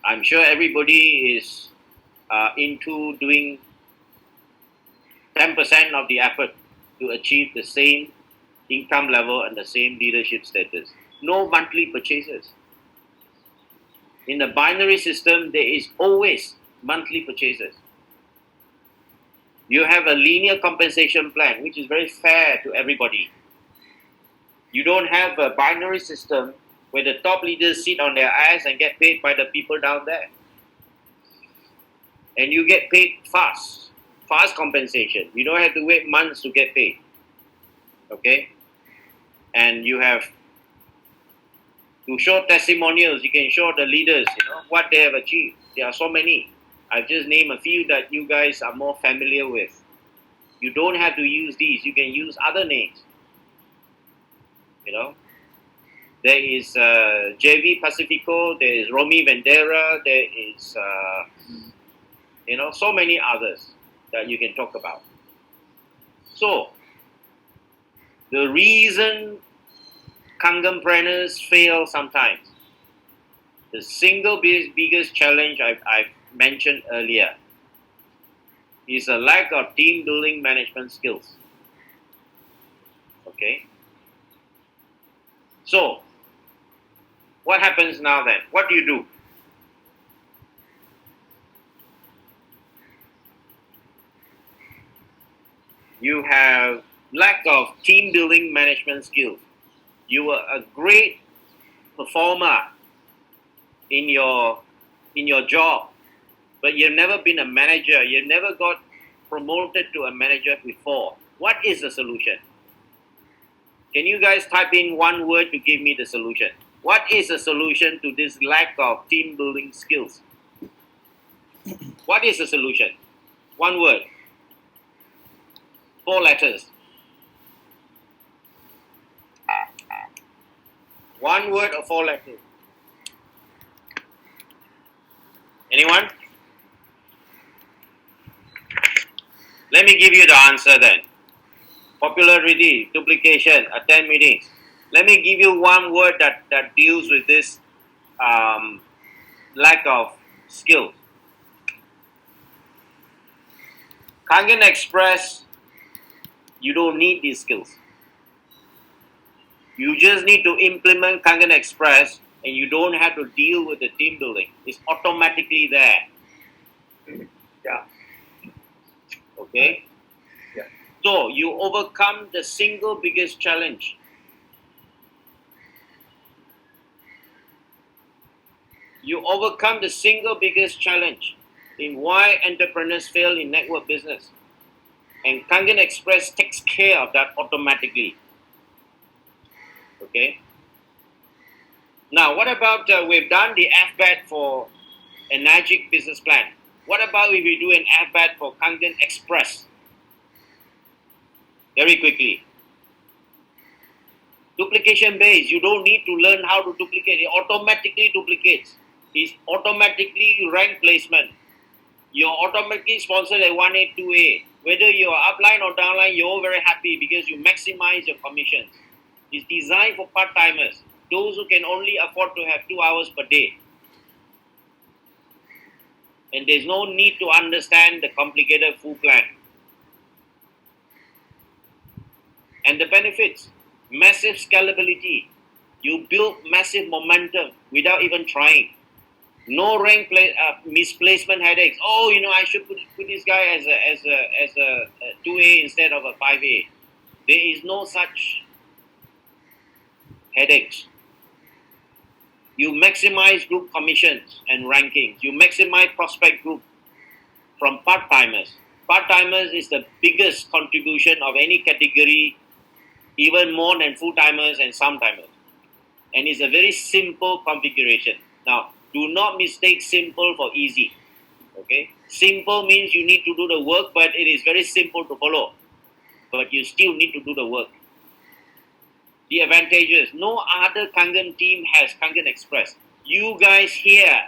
I'm sure everybody is into doing 10% of the effort to achieve the same income level and the same leadership status. No monthly purchases. In the binary system, there is always monthly purchases. You have a linear compensation plan, which is very fair to everybody. You don't have a binary system where the top leaders sit on their ass and get paid by the people down there. And you get paid fast compensation. You don't have to wait months to get paid. Okay? And you have to show testimonials. You can show the leaders, what they have achieved. There are so many. I've just named a few that you guys are more familiar with. You don't have to use these. You can use other names. There is JV Pacifico. There is Romy Vendera. There is, so many others that you can talk about. So, the reason Kangenpreneurs fail sometimes, the single biggest challenge I've mentioned earlier, is a lack of team building management skills. Okay? So, what happens now then? What do you do? You have lack of team building management skills. You were a great performer in your job, but you've never been a manager. You've never got promoted to a manager before. What is the solution? Can you guys type in one word to give me the solution? What is the solution to this lack of team building skills? What is the solution? One word. 4 letters. One word or 4 letters? Anyone? Let me give you the answer then. Popularity, duplication, attend meetings. Let me give you one word that deals with this lack of skill. Kangen Express, you don't need these skills. You just need to implement Kangen Express and you don't have to deal with the team building. It's automatically there. Yeah. Okay? Yeah. So you overcome the single biggest challenge. You overcome the single biggest challenge in why entrepreneurs fail in network business. And Kangen Express takes care of that automatically. Okay? Now, what about we've done the FBAT for Enagic business plan? What about if we do an FBAT for Kangen Express? Very quickly. Duplication based, you don't need to learn how to duplicate. It automatically duplicates. It's automatically rank placement. You're automatically sponsored at 1A, 2A. Whether you're upline or downline, you're all very happy because you maximize your commissions. It's designed for part-timers, those who can only afford to have 2 hours per day. And there's no need to understand the complicated full plan. And the benefits, massive scalability. You build massive momentum without even trying. No rank misplacement headaches. Oh, I should put this guy as a 2A instead of a 5A. There is no such headaches. You maximize group commissions and rankings. You maximize prospect group from part-timers. Part-timers is the biggest contribution of any category, even more than full-timers and some-timers. And it's a very simple configuration. Now, do not mistake simple for easy. Okay? Simple means you need to do the work, but it is very simple to follow. But you still need to do the work. The advantages, no other Kangen team has Kangen Express. You guys here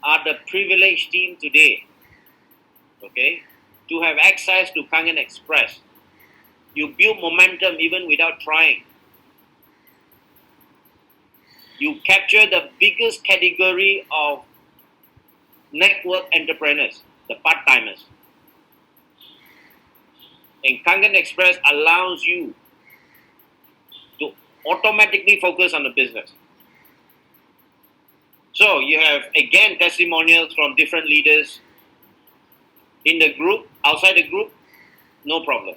are the privileged team today. Okay? To have access to Kangen Express. You build momentum even without trying. You capture the biggest category of network entrepreneurs, the part-timers. And Kangen Express allows you to automatically focus on the business. So you have, again, testimonials from different leaders in the group, outside the group, no problem.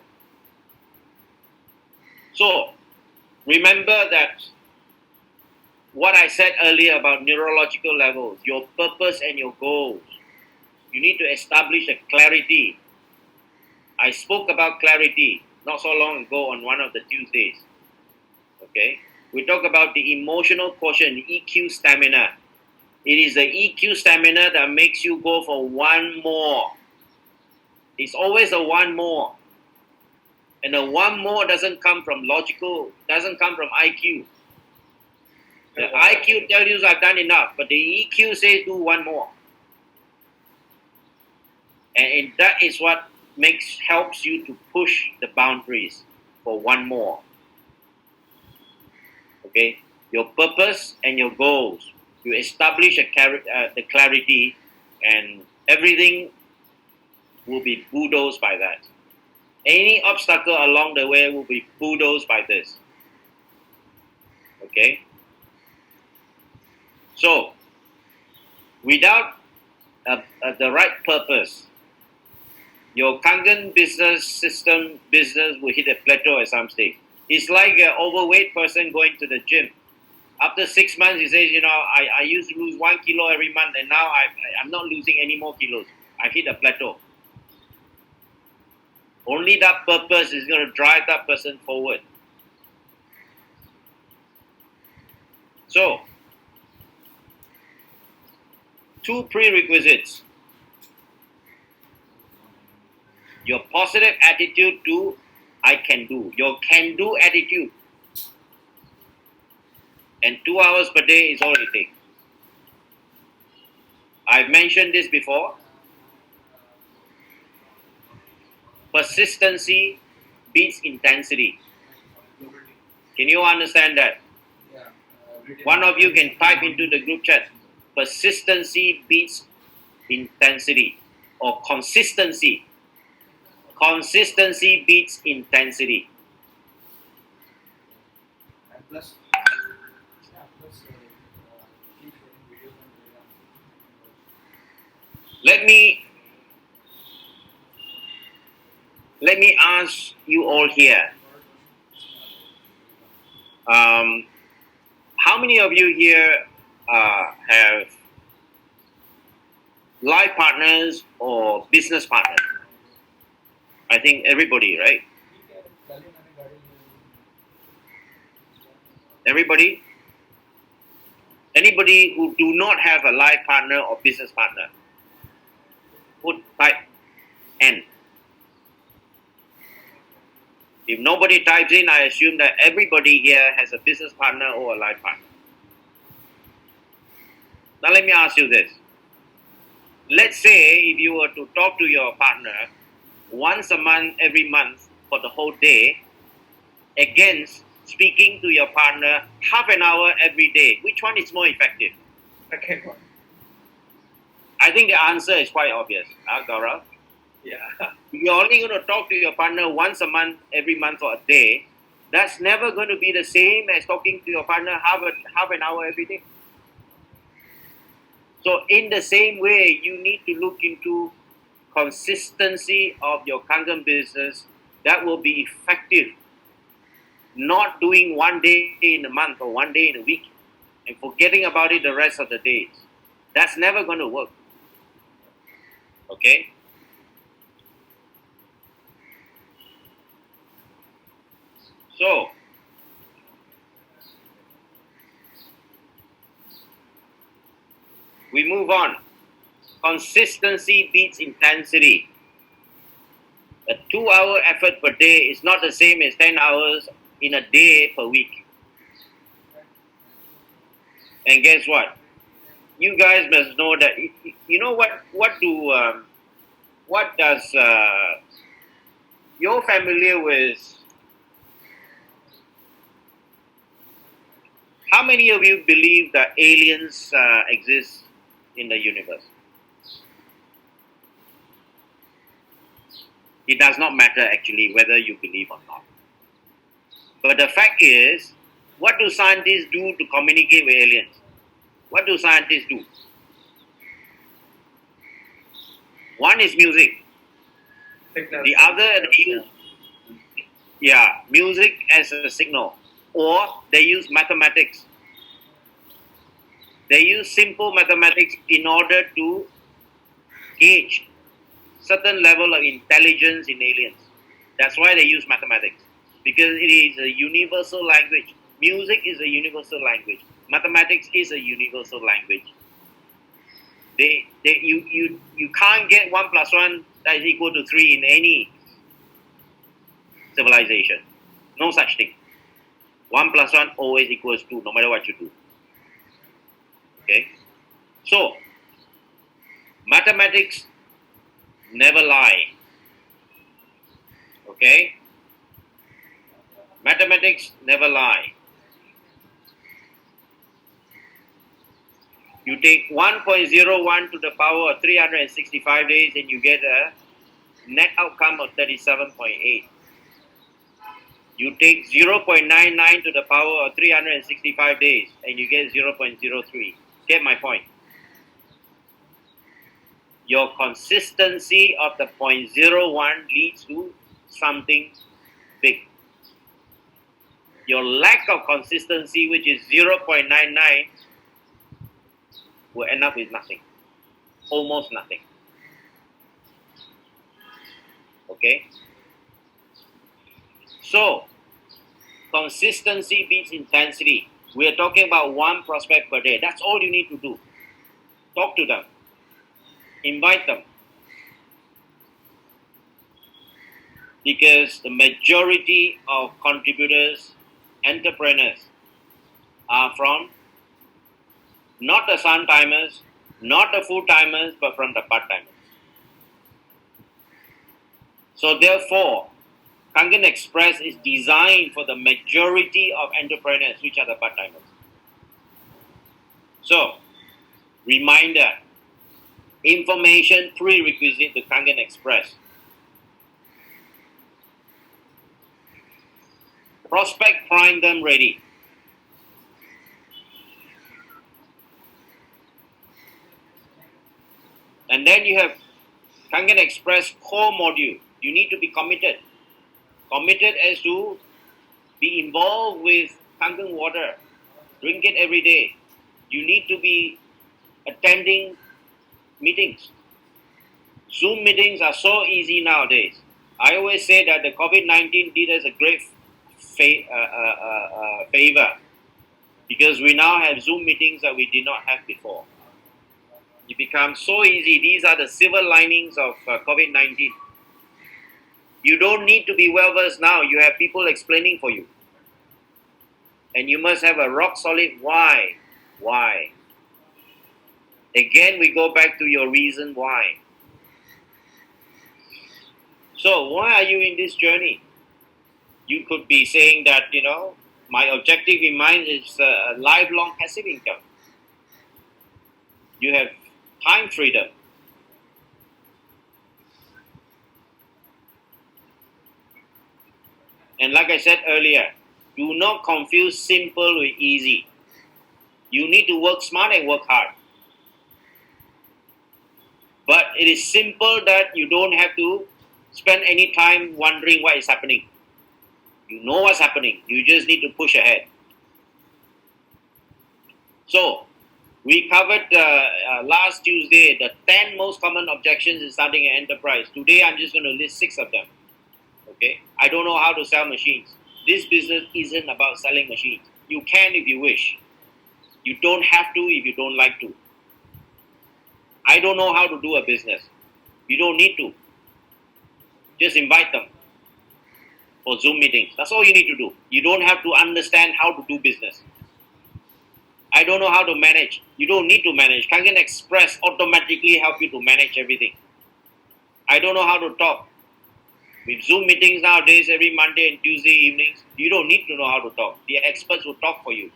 So remember that what I said earlier about neurological levels, your purpose and your goals. You need to establish a clarity. I spoke about clarity not so long ago on one of the Tuesdays. Okay? We talk about the emotional quotient, the EQ stamina. It is the EQ stamina that makes you go for one more. It's always a one more. And the one more doesn't come from logical, doesn't come from IQ. The IQ tells you I've done enough, but the EQ says do one more. And that is what helps you to push the boundaries for one more. Okay? Your purpose and your goals. You establish the clarity, and everything will be bulldozed by that. Any obstacle along the way will be bulldozed by this. Okay? So, without the right purpose, Your Kangen business system business will hit a plateau at some stage. It's like an overweight person going to the gym. After 6 months, he says, I used to lose 1 kilo every month, and now I'm not losing any more kilos. I hit a plateau. Only that purpose is going to drive that person forward. So, 2 prerequisites. Your positive attitude to I can do. Your can do attitude. And 2 hours per day is all it takes. I've mentioned this before. Persistency beats intensity. Can you understand that? One of you can type into the group chat. Persistency beats intensity, or consistency. Consistency beats intensity. Let me ask you all here. How many of you here have life partners or business partners? I think everybody, right? Everybody? Anybody who do not have a life partner or business partner? Put type N. If nobody types in, I assume that everybody here has a business partner or a life partner. Now let me ask you this. Let's say if you were to talk to your partner once a month, every month for the whole day, against speaking to your partner half an hour every day, which one is more effective? Second one. I think the answer is quite obvious, Gaurav. Yeah. If you're only going to talk to your partner once a month, every month or a day, that's never going to be the same as talking to your partner half an hour every day. So in the same way, you need to look into consistency of your Kangen business that will be effective. Not doing one day in a month or one day in a week and forgetting about it the rest of the days. That's never going to work. Okay? So, we move on. Consistency beats intensity. A 2-hour effort per day is not the same as 10 hours in a day per week. And guess what? You guys must know that, you know what does, you're familiar with, how many of you believe that aliens exist in the universe? It does not matter actually whether you believe or not. But the fact is, what do scientists do to communicate with aliens? What do scientists do? One is music. Signal. The other, they use, music as a signal. Or they use mathematics. They use simple mathematics in order to gauge certain level of intelligence in aliens. That's why they use mathematics. Because it is a universal language. Music is a universal language. Mathematics is a universal language. You can't get 1 plus 1 that is equal to 3 in any civilization. No such thing. 1 plus 1 always equals 2, no matter what you do. Okay? So, mathematics never lie. Okay? Mathematics never lie. You take 1.01 to the power of 365 days and you get a net outcome of 37.8. You take 0.99 to the power of 365 days and you get 0.03. Get my point? your consistency of the 0.01 leads to something big. Your lack of consistency, which is 0.99, will end up with nothing. Almost nothing. Okay? So, consistency beats intensity. We are talking about one prospect per day. That's all you need to do. Talk to them. Invite them. Because the majority of contributors, entrepreneurs, are from not the sun-timers, not the full-timers, but from the part-timers. So therefore, Kangen Express is designed for the majority of entrepreneurs, which are the part-timers. So, reminder, information prerequisite to Kangen Express. Prospect prime them ready. And then you have Kangen Express core module. You need to be committed. Committed as to be involved with Kangen water. Drink it every day. You need to be attending meetings. Zoom meetings are so easy nowadays. I always say that the COVID-19 did us a great favor because we now have Zoom meetings that we did not have before. It becomes so easy. These are the silver linings of COVID-19. You don't need to be well versed now. You have people explaining for you. And you must have a rock solid why. Why? Again, we go back to your reason why. So, why are you in this journey? You could be saying that, my objective in mind is a lifelong passive income. You have time freedom. And like I said earlier, do not confuse simple with easy. You need to work smart and work hard. But it is simple that you don't have to spend any time wondering what is happening. You know what's happening. You just need to push ahead. So, we covered last Tuesday the 10 most common objections in starting an enterprise. Today, I'm just going to list 6 of them. Okay? I don't know how to sell machines. This business isn't about selling machines. You can if you wish. You don't have to if you don't like to. I don't know how to do a business. You don't need to. Just invite them for Zoom meetings. That's all you need to do. You don't have to understand how to do business. I don't know how to manage. You don't need to manage. Kangen Express automatically help you to manage everything. I don't know how to talk. With Zoom meetings nowadays, every Monday and Tuesday evenings, you don't need to know how to talk. The experts will talk for you.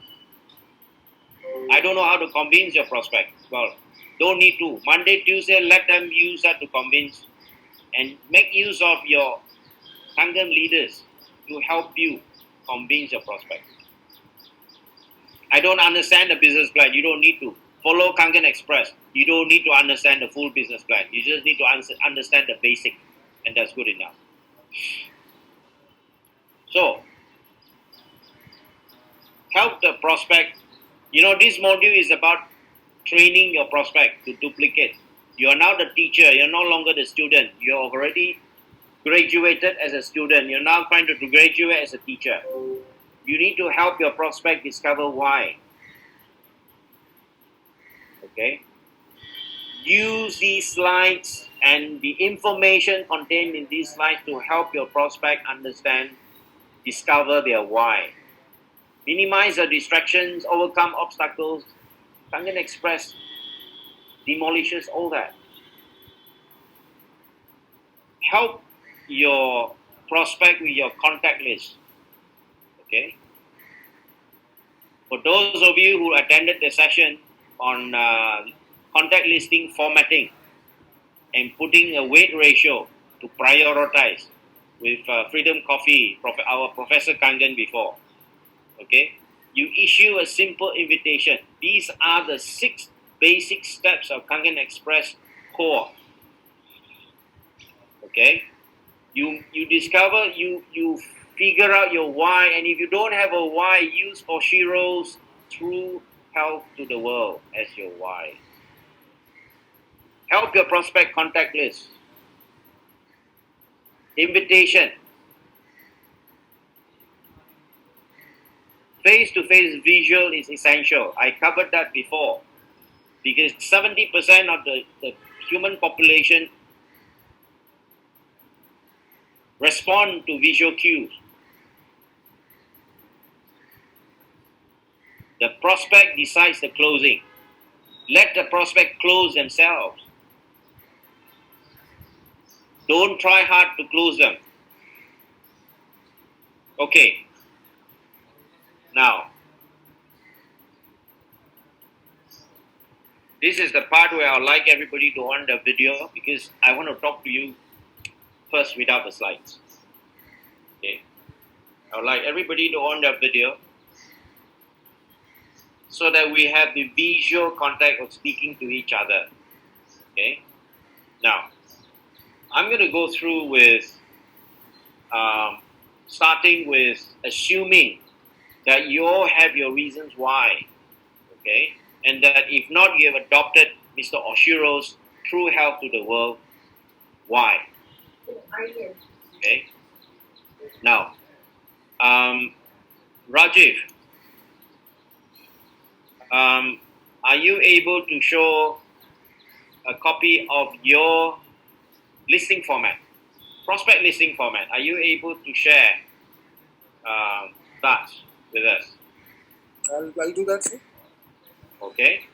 I don't know how to convince your prospect. Well, don't need to. Monday, Tuesday, let them use that to convince and make use of your Kangen leaders to help you convince your prospect. I don't understand the business plan. You don't need to. Follow Kangen Express. You don't need to understand the full business plan. You just need to understand the basic, and that's good enough. So, help the prospect. This module is about training your prospect to duplicate. You are now the teacher. You're no longer the student. You're already graduated as a student. You're now trying to graduate as a teacher. You need to help your prospect discover why. Okay? Use these slides and the information contained in these slides to help your prospect understand, discover their why. Minimize the distractions, overcome obstacles. Kangen Express demolishes all that. Help your prospect with your contact list. Okay? For those of you who attended the session on contact listing formatting and putting a weight ratio to prioritize with Freedom Coffee, our Professor Kangen before. Okay? You issue a simple invitation. These are the 6 basic steps of Kangen Express core. Okay, you discover, you figure out your why, and if you don't have a why, use Oshiro's true help to the world as your why. Help your prospect contact list. Invitation. Face-to-face visual is essential. I covered that before, because 70% of the human population respond to visual cues. The prospect decides the closing. Let the prospect close themselves. Don't try hard to close them. Okay. Now, this is the part where I would like everybody to on the video, because I want to talk to you first without the slides. Okay. I would like everybody to on the video so that we have the visual contact of speaking to each other. Okay. Now, I'm going to go through with starting with assuming that you all have your reasons why. Okay. And that if not, you have adopted Mr. Oshiro's true help to the world. Why? Okay. Now, Rajiv, are you able to show a copy of your listing format, prospect listing format? Are you able to share that with us? I'll do that, sir. Okay.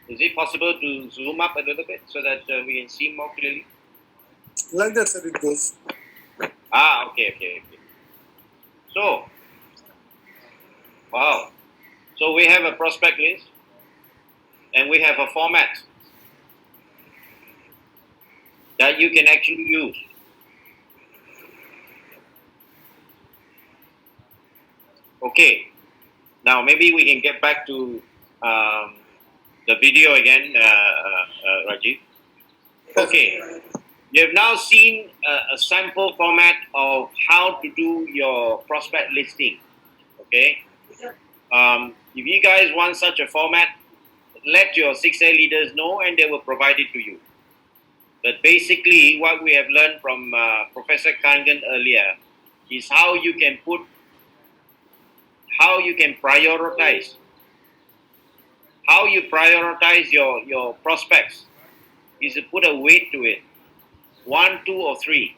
Is it possible to zoom up a little bit so that we can see more clearly? Like that, sir, it goes. Okay. So, wow. So we have a prospect list and we have a format that you can actually use. Okay. Now maybe we can get back to the video again, Rajiv. Okay. You have now seen a sample format of how to do your prospect listing. Okay. If you guys want such a format, let your 6A leaders know and they will provide it to you. But basically, what we have learned from Professor Kangan earlier is how you can prioritize. How you prioritize your prospects is to put a weight to it. 1, 2, or 3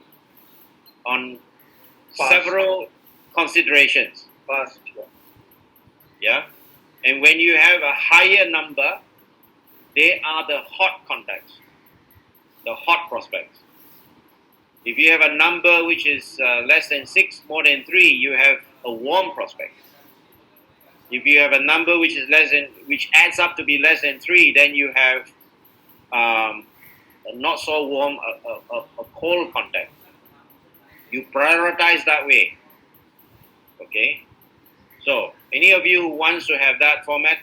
on several considerations. Fast. Yeah. And when you have a higher number, they are the hot contacts, the hot prospects. If you have a number which is less than 6, more than 3, you have a warm prospect. If you have a number which adds up to be less than 3, then you have a not so warm, a cold contact. You prioritize that way. Okay. So, any of you who wants to have that format,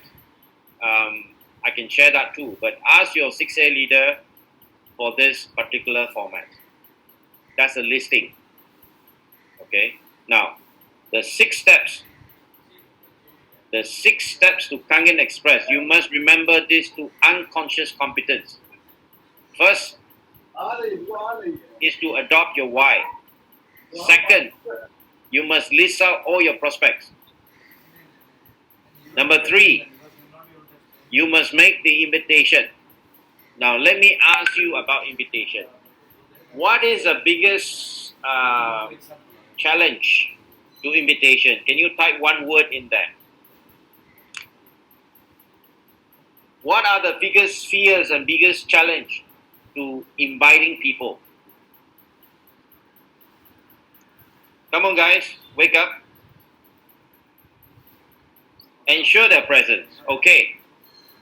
I can share that too. But ask your 6A leader for this particular format. That's a listing. Okay. Now, the 6 steps. The 6 steps to Kangen Express. You must remember this to unconscious competence. First is to adopt your why. Second, you must list out all your prospects. Number 3, you must make the invitation. Now, let me ask you about invitation. What is the biggest challenge to invitation? Can you type one word in there? What are the biggest fears and biggest challenge to inviting people? Come on, guys, wake up. Ensure their presence. Okay.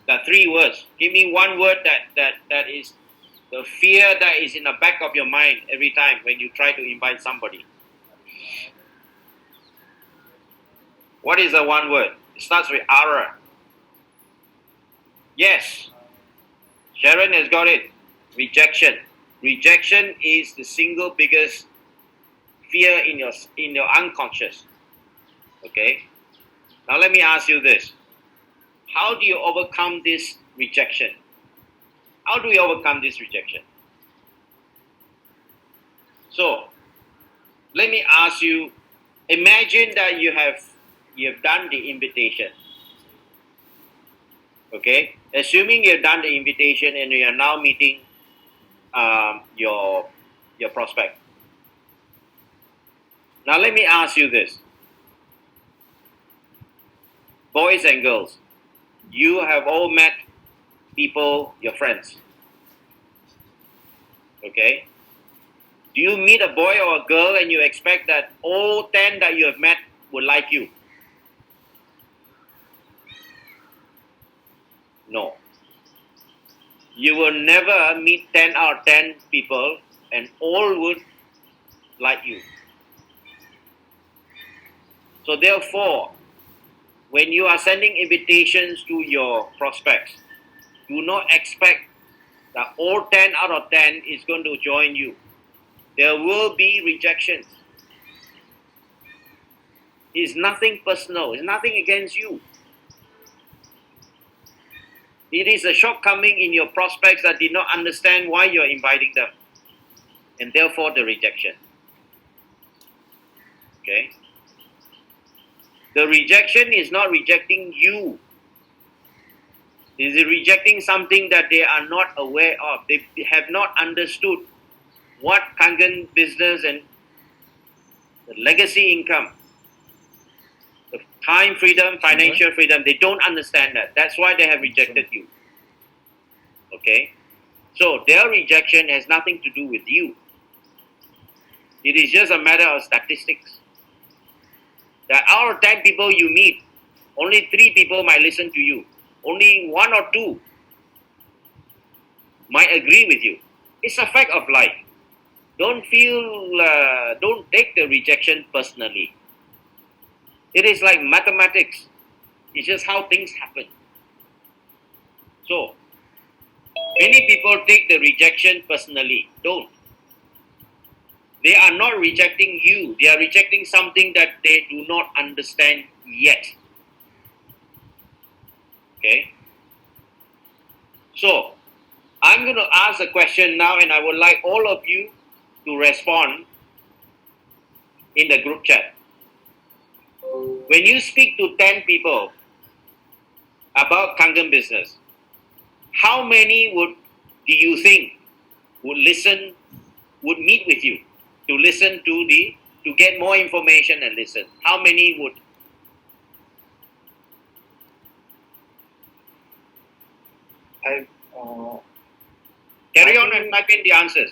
The 3 words. Give me one word that is the fear that is in the back of your mind every time when you try to invite somebody. What is the one word? It starts with R. Yes. Sharon has got it. Rejection. Rejection is the single biggest fear in your unconscious. Okay? Now let me ask you this. How do you overcome this rejection? How do we overcome this rejection? So, let me ask you, imagine that you have done the invitation. Okay? Assuming you've done the invitation and you are now meeting your prospect. Now let me ask you this. Boys and girls, you have all met people, your friends. Okay? Do you meet a boy or a girl and you expect that all 10 that you have met would like you? No. You will never meet 10 out of 10 people and all would like you. So therefore, when you are sending invitations to your prospects, do not expect that all 10 out of 10 is going to join you. There will be rejections. It's nothing personal. It's nothing against you. It is a shortcoming in your prospects that did not understand why you're inviting them. And therefore the rejection. Okay? The rejection is not rejecting you. It is rejecting something that they are not aware of. They have not understood what Kangen business and the legacy income, the time freedom, financial freedom, they don't understand that. That's why they have rejected you. Okay? So their rejection has nothing to do with you. It is just a matter of statistics. That out of 10 people you meet, only 3 people might listen to you. Only 1 or 2 might agree with you. It's a fact of life. Don't take the rejection personally. It is like mathematics. It's just how things happen. So, many people take the rejection personally. Don't. They are not rejecting you. They are rejecting something that they do not understand yet. Okay? So, I'm going to ask a question now and I would like all of you to respond in the group chat. When you speak to 10 people about Kangen business, how many do you think would meet with you to listen to get more information and listen? How many would? Carry on and type in the answers.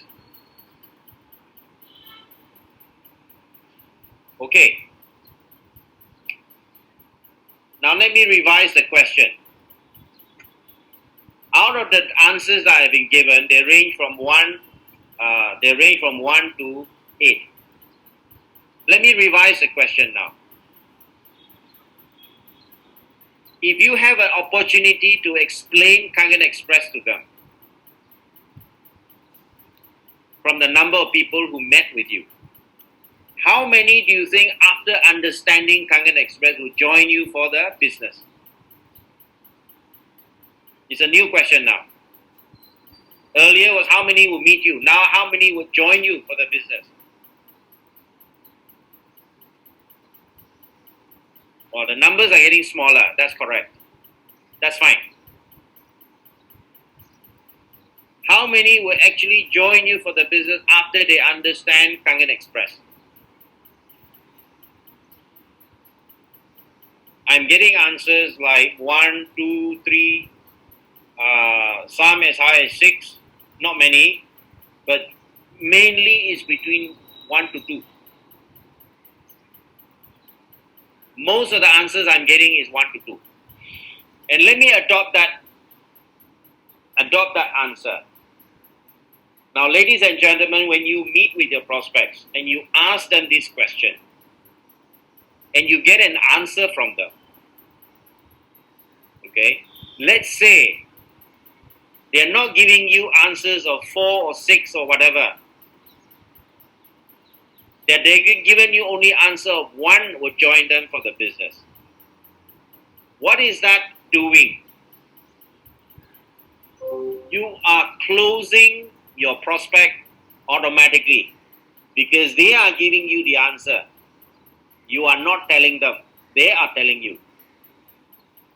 Okay. Now let me revise the question. Out of the answers that have been given, they range from 1 to 8. Let me revise the question now. If you have an opportunity to explain Kangen Express to them, from the number of people who met with you, how many do you think after understanding Kangen Express will join you for the business? It's a new question now. Earlier was how many will meet you. Now how many will join you for the business? Well, the numbers are getting smaller. That's correct. That's fine. How many will actually join you for the business after they understand Kangen Express? I'm getting answers like 1, 2, 3, some as high as 6, not many, but mainly is between 1 to 2. Most of the answers I'm getting is 1 to 2. And let me adopt that Adopt that answer. Now, ladies and gentlemen, when you meet with your prospects and you ask them this question and you get an answer from them, okay, let's say they're not giving you answers of 4 or 6 or whatever, that they're giving you only answer of 1 would join them for the business. What is that doing? You are closing your prospect automatically because they are giving you the answer. You are not telling them, they are telling you.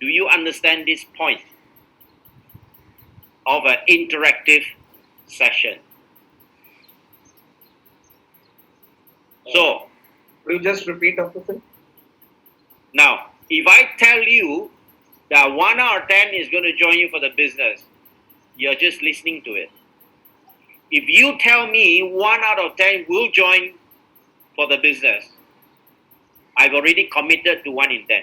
Do you understand this point of an interactive session? So, Will you just repeat, Dr. Phil? now, if I tell you that 1 out of 10 is going to join you for the business, you're just listening to it. If you tell me 1 out of 10 will join for the business, I've already committed to 1 in 10.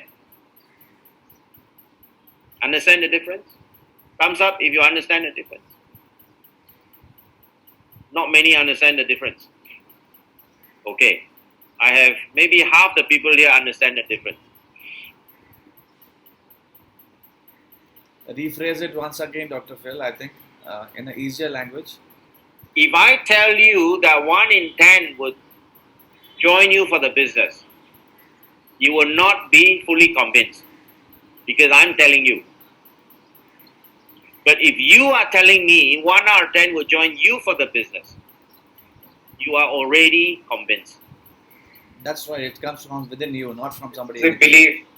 Understand the difference? Thumbs up if you understand the difference. Not many understand the difference. Okay. I have maybe half the people here understand the difference. Rephrase it once again, Dr. Phil, I think, in an easier language. If I tell you that 1 in 10 would join you for the business, you will not be fully convinced because I'm telling you. But if you are telling me 1 out of 10 will join you for the business, you are already convinced. That's why it comes from within you, not from somebody They else.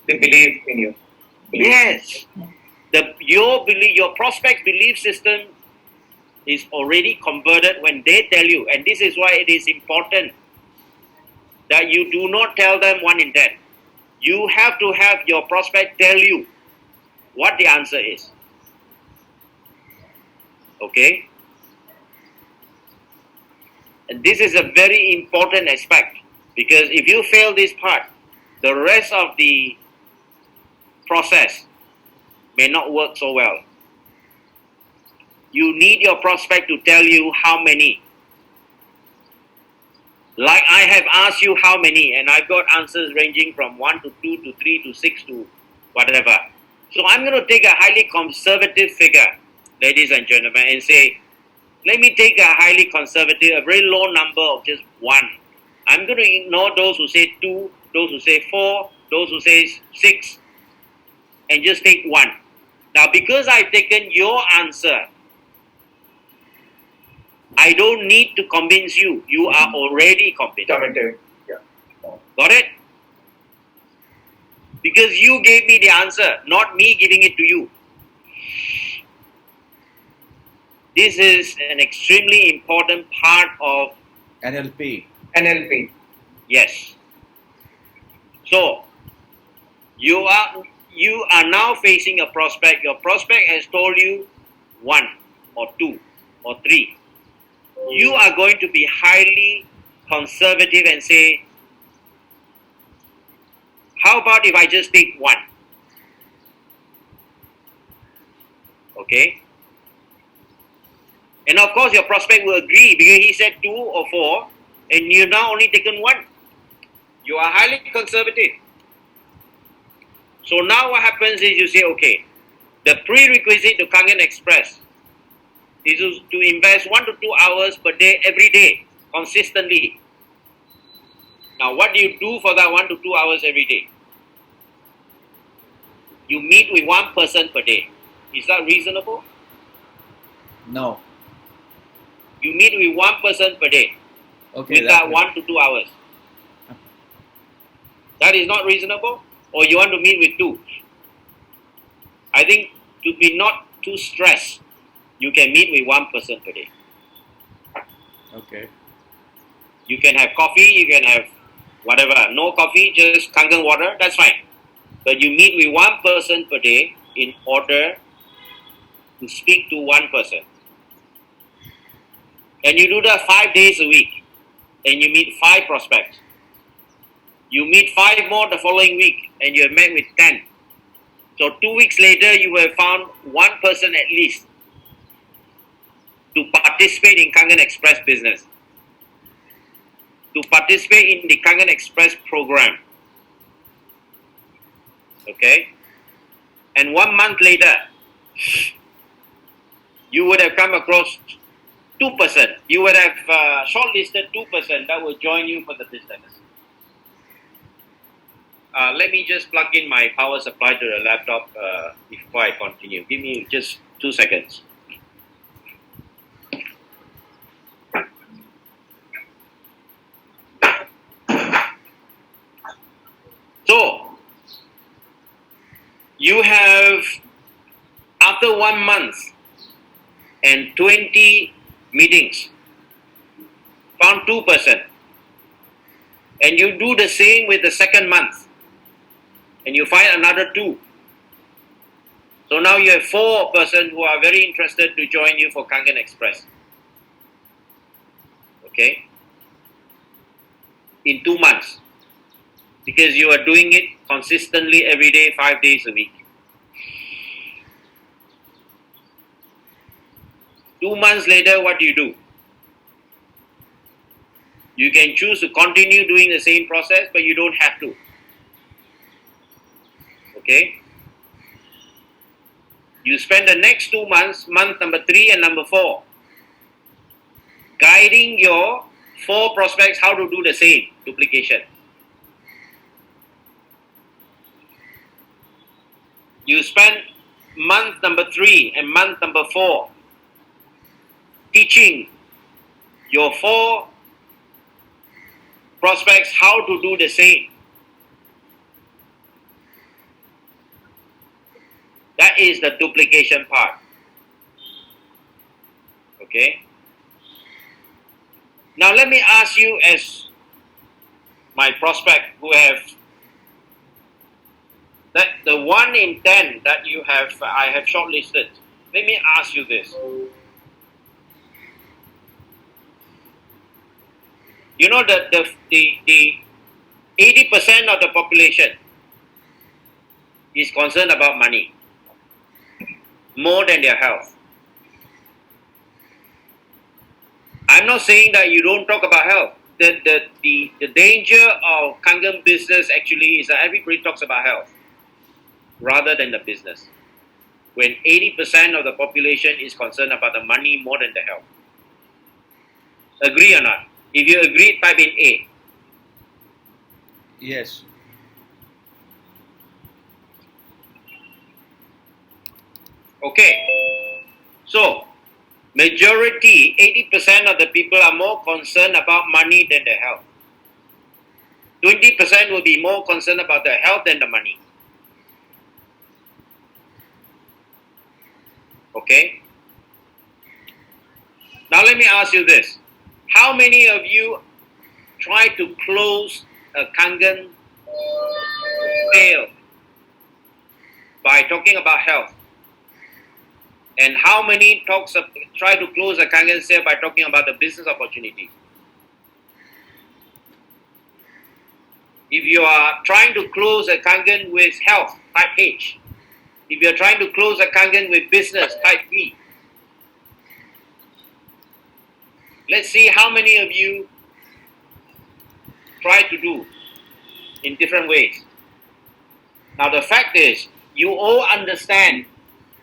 believe in you. Yes. Your prospect belief system is already converted when they tell you, and this is why it is important that you do not tell them 1 in 10. You have to have your prospect tell you what the answer is. Okay? And this is a very important aspect because if you fail this part, the rest of the process may not work so well. You need your prospect to tell you how many. Like I have asked you how many, and I've got answers ranging from 1 to 2 to 3 to 6 to whatever. So I'm going to take a highly conservative figure, ladies and gentlemen, and say, let me take a highly conservative, a very low number of just 1. I'm going to ignore those who say 2, those who say 4, those who say 6, and just take 1. Now, because I've taken your answer, I don't need to convince you. You are already convinced. Committed. Yeah. Got it? Because you gave me the answer, not me giving it to you. This is an extremely important part of NLP. NLP. yes. So you are now facing a prospect. Your prospect has told you 1 or 2 or 3. You are going to be highly conservative and say, how about if I just take 1? Okay? And of course your prospect will agree because he said 2 or 4 and you've now only taken 1. You are highly conservative. So now what happens is you say, okay, the prerequisite to Kangen Express is to invest 1 to 2 hours per day, every day, consistently. Now what do you do for that 1 to 2 hours every day? You meet with 1 person per day. Is that reasonable? No. You meet with 1 person per day Okay. with that 1 to 2 hours. That is not reasonable? Or you want to meet with 2? I think to be not too stressed, you can meet with 1 person per day. Okay. You can have coffee, you can have whatever. No coffee, just Kangen water, that's fine. But you meet with 1 person per day in order to speak to 1 person. And you do that 5 days a week. And you meet 5 prospects. You meet 5 more the following week and you have met with 10. So 2 weeks later you have found 1 person at least participate in Kangen Express business, to participate in the Kangen Express program. Okay? And 1 month later, you would have come across 2%. You would have shortlisted 2% that will join you for the business. Let me just plug in my power supply to the laptop before I continue. Give me just 2 seconds. So, you have, after 1 month and 20 meetings, found 2%. And you do the same with the second month, and you find another 2. So now you have 4 persons who are very interested to join you for Kangen Express. Okay? In 2 months. Because you are doing it consistently every day, 5 days a week. 2 months later, what do you do? You can choose to continue doing the same process, but you don't have to. Okay? You spend the next 2 months, month number 3 and number 4, guiding your 4 prospects how to do the same duplication. You spend month number 3 and month number 4 teaching your 4 prospects how to do the same. That is the duplication part. Okay? Now let me ask you, as my prospect who have that the 1 in 10 that I have shortlisted. Let me ask you this. You know that the 80% of the population is concerned about money more than their health. I'm not saying that you don't talk about health. The danger of Kangen business actually is that everybody talks about health rather than the business. When 80% of the population is concerned about the money more than the health. Agree or not? If you agree, type in A. Yes. Okay. So, majority, 80% of the people are more concerned about money than their health. 20% will be more concerned about their health than the money. Okay? Now let me ask you this. How many of you try to close a Kangen sale by talking about health? And how many try to close a Kangen sale by talking about the business opportunity? If you are trying to close a Kangen with health, type H. If you are trying to close a Kangen with business, type B. Let's see how many of you try to do in different ways. Now the fact is, you all understand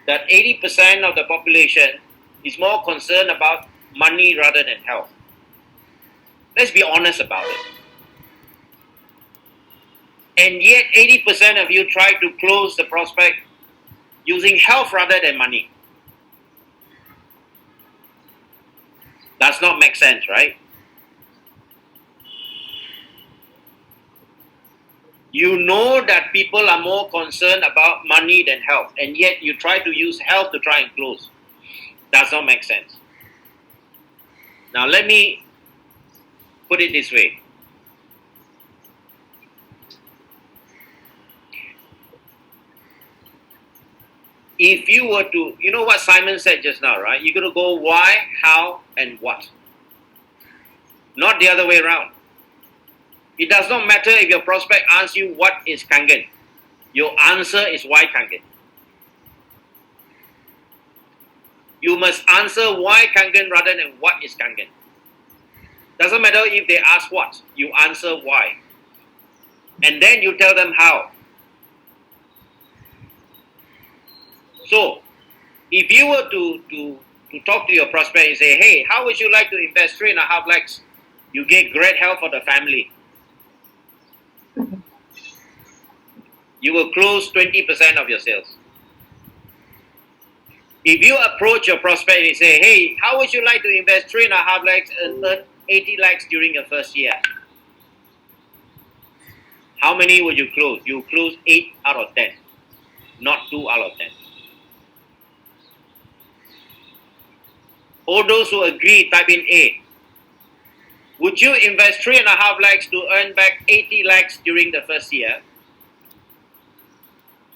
that 80% of the population is more concerned about money rather than health. Let's be honest about it. And yet 80% of you try to close the prospect using health rather than money. Does not make sense, right? You know that people are more concerned about money than health, and yet you try to use health to try and close. Does not make sense. Now let me put it this way. If you were to, you know what Simon said just now, right? You're going to go why, how, and what. Not the other way around. It does not matter if your prospect asks you what is Kangen. Your answer is why Kangen. You must answer why Kangen rather than what is Kangen. Doesn't matter if they ask what, you answer why. And then you tell them how. So, if you were to talk to your prospect and say, hey, how would you like to invest 3.5 lakhs? You get great help for the family. You will close 20% of your sales. If you approach your prospect and say, hey, how would you like to invest 3.5 lakhs and earn 80 lakhs during your first year? How many would you close? You close 8 out of 10, not 2 out of 10. All those who agree, type in A. Would you invest 3.5 lakhs to earn back 80 lakhs during the first year?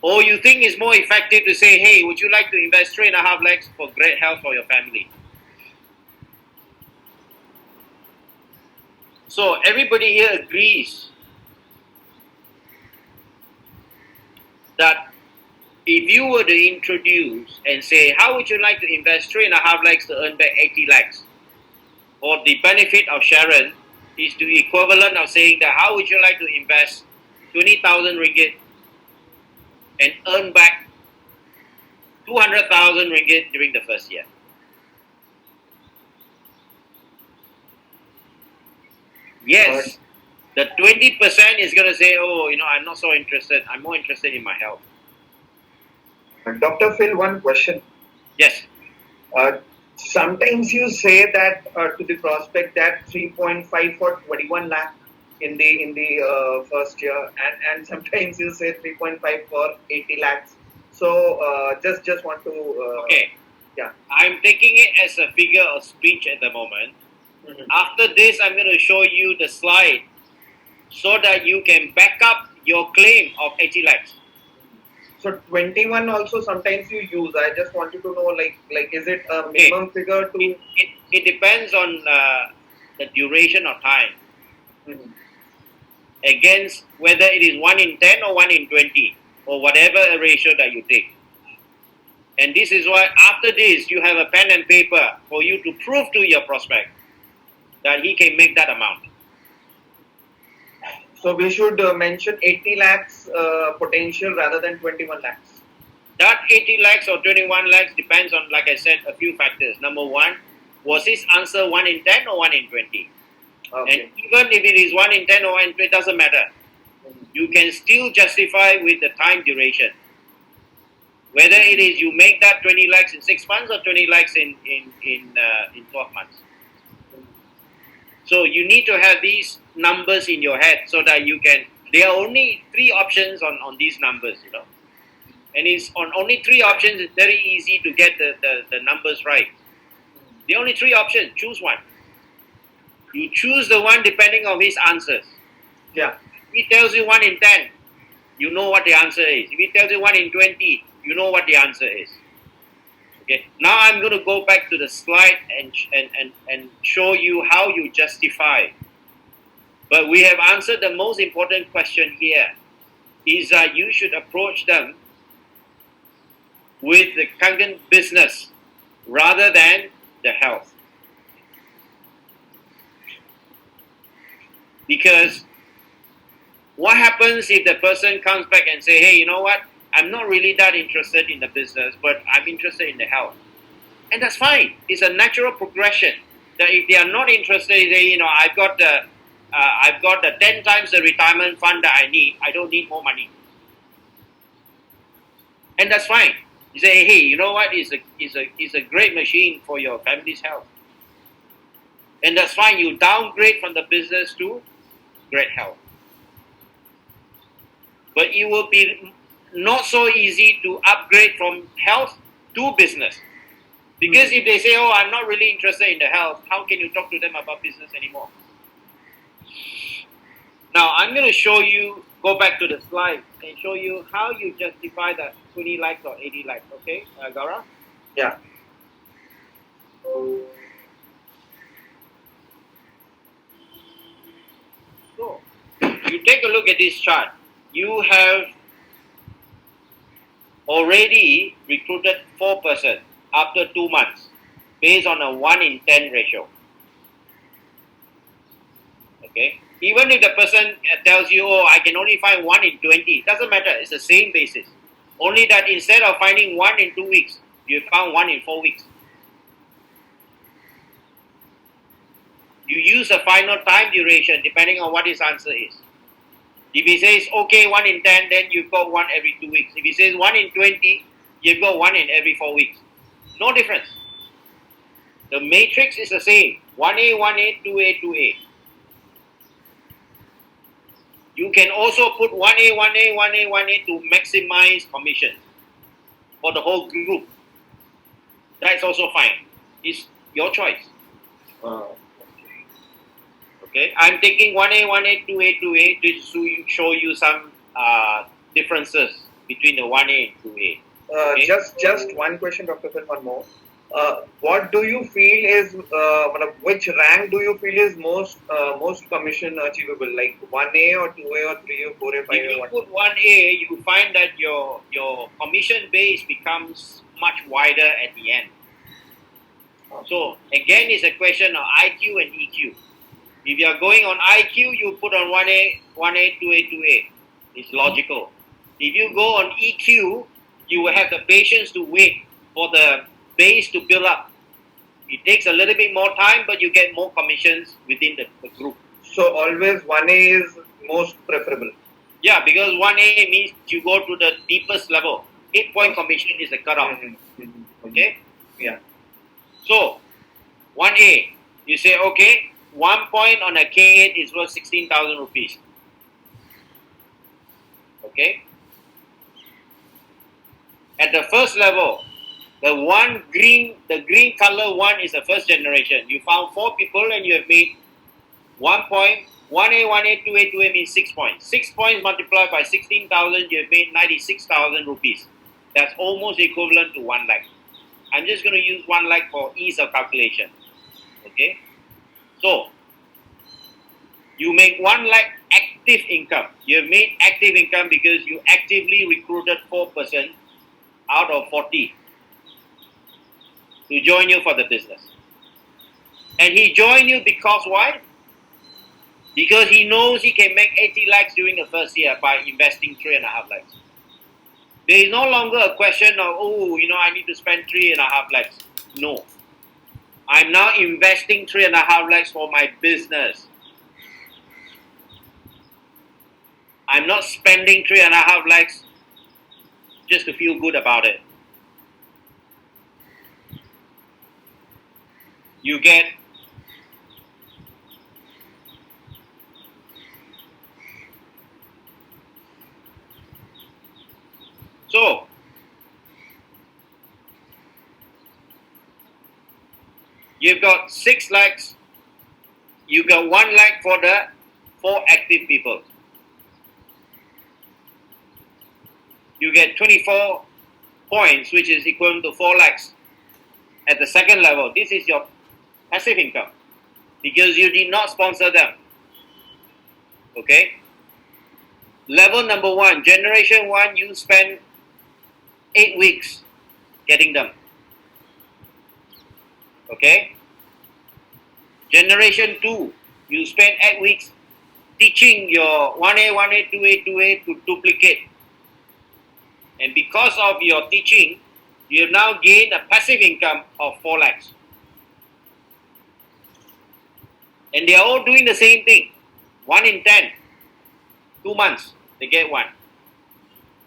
Or you think it's more effective to say, hey, would you like to invest 3.5 lakhs for great health for your family? So everybody here agrees that if you were to introduce and say, how would you like to invest 3.5 lakhs to earn back 80 lakhs? Or the benefit of Sharon is the equivalent of saying that how would you like to invest 20,000 ringgit and earn back 200,000 ringgit during the first year? Yes, the 20% is going to say, oh, I'm not so interested. I'm more interested in my health. Dr. Phil, one question. Yes. Sometimes you say that to the prospect that 3.5 for 21 lakh in the first year, and sometimes you say 3.5 for 80 lakhs. So just want to okay. Yeah. I'm taking it as a figure of speech at the moment. Mm-hmm. After this, I'm going to show you the slide so that you can back up your claim of 80 lakhs. So 21 also sometimes you use. I just wanted to know, like is it a minimum figure to? It depends on the duration of time. Mm-hmm. Against whether it is 1 in 10 or 1 in 20 or whatever ratio that you take. And this is why after this you have a pen and paper for you to prove to your prospect that he can make that amount. So we should mention 80 lakhs potential rather than 21 lakhs. That 80 lakhs or 21 lakhs depends on, like I said, a few factors. Number one, was his answer 1 in 10 or 1 in 20? Okay. And even if it is 1 in 10 or 1 in 20, it doesn't matter. You can still justify with the time duration. Whether it is you make that 20 lakhs in 6 months or 20 lakhs in 12 months. So you need to have these numbers in your head so that you can, there are only 3 options on these numbers, And it's on only 3 options, it's very easy to get the numbers right. The only 3 options, choose one. You choose the one depending on his answers. Yeah. If he tells you 1 in 10, you know what the answer is. If he tells you 1 in 20, you know what the answer is. Okay. Now I'm going to go back to the slide and show you how you justify. But we have answered the most important question here, is that you should approach them with the Kangen business rather than the health. Because what happens if the person comes back and say, hey, you know what? I'm not really that interested in the business, but I'm interested in the health. And that's fine. It's a natural progression. That if they are not interested, they say, I've got the 10 times the retirement fund that I need. I don't need more money. And that's fine. You say, hey, you know what? It's a great machine for your family's health. And that's fine. You downgrade from the business to great health. But it will be not so easy to upgrade from health to business. Because if they say, oh, I'm not really interested in the health, how can you talk to them about business anymore? Now, I'm going to show you, go back to the slide, and show you how you justify that 20 lakhs or 80 lakhs. Okay, Gaurav? Yeah. So, you take a look at this chart. You have already recruited 4 persons. after 2 months based on a 1 in 10 ratio. Okay? Even if the person tells you, oh, I can only find 1 in 20, it doesn't matter, it's the same basis. Only that instead of finding 1 in 2 weeks, you found 1 in 4 weeks. You use the final time duration depending on what his answer is. If he says, okay, 1 in 10, then you've got 1 every 2 weeks. If he says 1 in 20, you've got 1 in every 4 weeks. No difference. The matrix is the same. 1A, 1A, 2A, 2A. You can also put 1A, 1A, 1A, 1A to maximize commission for the whole group. That's also fine. It's your choice. Okay, I'm taking 1A, 1A, 2A, 2A to show you some differences between the 1A and 2A. Okay? Just one question, Dr. Phil, one more. What do you feel is, which rank do you feel is most commission achievable? Like 1A or 2A or 3A or 4A, 5A? If you put 1A, you find that your commission base becomes much wider at the end. So again, it's a question of IQ and EQ. If you are going on IQ, you put on 1A, 2A, 2A. It's logical. If you go on EQ, you will have the patience to wait for the base to build up. It takes a little bit more time, but you get more commissions within the group. So always 1A is most preferable. Yeah, because 1A means you go to the deepest level. 8-point commission is the cutoff. Okay? Yeah. So, 1A, you say, okay, 1 point on a K8 is worth 16,000 rupees. Okay? At the first level, the green color one is the first generation. You found 4 people and you have made 1 point. 1A, 1A, 2A, 2A means 6 points. 6 points multiplied by 16,000, you have made 96,000 rupees. That's almost equivalent to 1 lakh. I'm just going to use 1 lakh for ease of calculation. Okay? So, you make 1 lakh active income. You have made active income because you actively recruited 4% out of 40 to join you for the business. And he joined you because why? Because he knows he can make 80 lakhs during the first year by investing 3.5 lakhs. There is no longer a question of, oh, I need to spend 3.5 lakhs. No. I'm now investing 3.5 lakhs for my business. I'm not spending 3.5 lakhs just to feel good about it. You get so you've got 6 lakhs, you got 1 lakh for the 4 active people. You get 24 points, which is equivalent to 4 lakhs at the second level. This is your passive income because you did not sponsor them. Okay? Level number 1, generation 1, you spend 8 weeks getting them. Okay? Generation 2, you spend 8 weeks teaching your 1A, 1A, 2A, 2A to duplicate. And because of your teaching, you have now gained a passive income of 4 lakhs. And they are all doing the same thing. 1 in 10. 2 months, they get 1.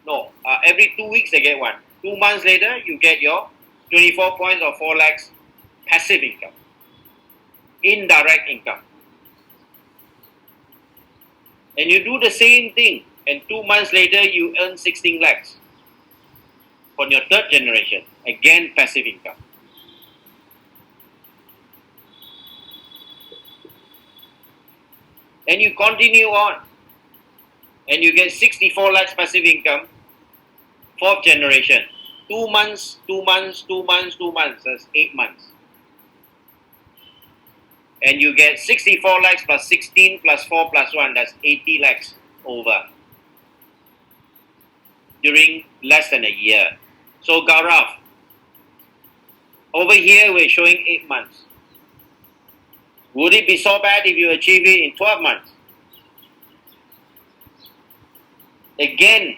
No, every 2 weeks they get 1. 2 months later, you get your 24 points or 4 lakhs passive income. Indirect income. And you do the same thing. And 2 months later, you earn 16 lakhs. On your third generation, again passive income. And you continue on. And you get 64 lakhs passive income, 4th generation. 2 months, 2 months, 2 months, 2 months, that's 8 months. And you get 64 lakhs plus 16 plus 4 plus 1, that's 80 lakhs over. During less than a year. So Gaurav, Over here, we're showing 8 months. Would it be so bad if you achieve it in 12 months? Again,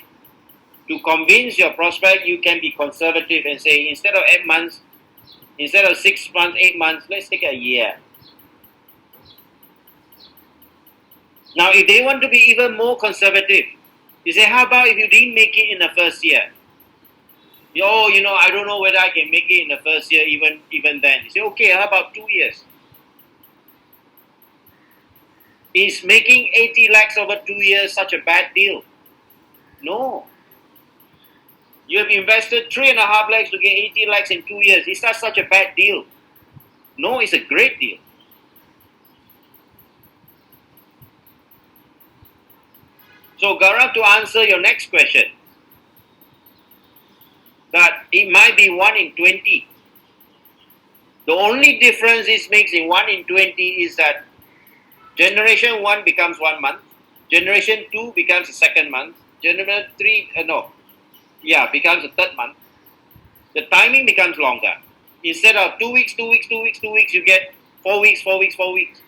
to convince your prospect, you can be conservative and say, instead of 8 months, instead of 6 months, 8 months, let's take a year. Now, if they want to be even more conservative, you say, how about if you didn't make it in the first year? Oh, I don't know whether I can make it in the first year, even then. You say, okay, how about 2 years? Is making 80 lakhs over 2 years such a bad deal? No. You have invested 3.5 lakhs to get 80 lakhs in 2 years. Is that such a bad deal? No, it's a great deal. So, Gaurav, to answer your next question, that it might be 1 in 20. The only difference this makes in 1 in 20 is that generation 1 becomes 1 month, generation 2 becomes the second month, generation 3, becomes the third month. The timing becomes longer. Instead of 2 weeks, 2 weeks, 2 weeks, 2 weeks, you get 4 weeks, 4 weeks, 4 weeks.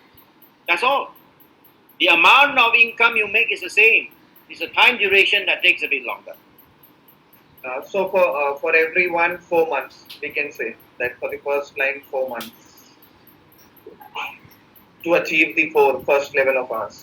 That's all. The amount of income you make is the same. It's the time duration that takes a bit longer. So for everyone, 4 months, we can say that for the first line, 4 months to achieve the first level of ours.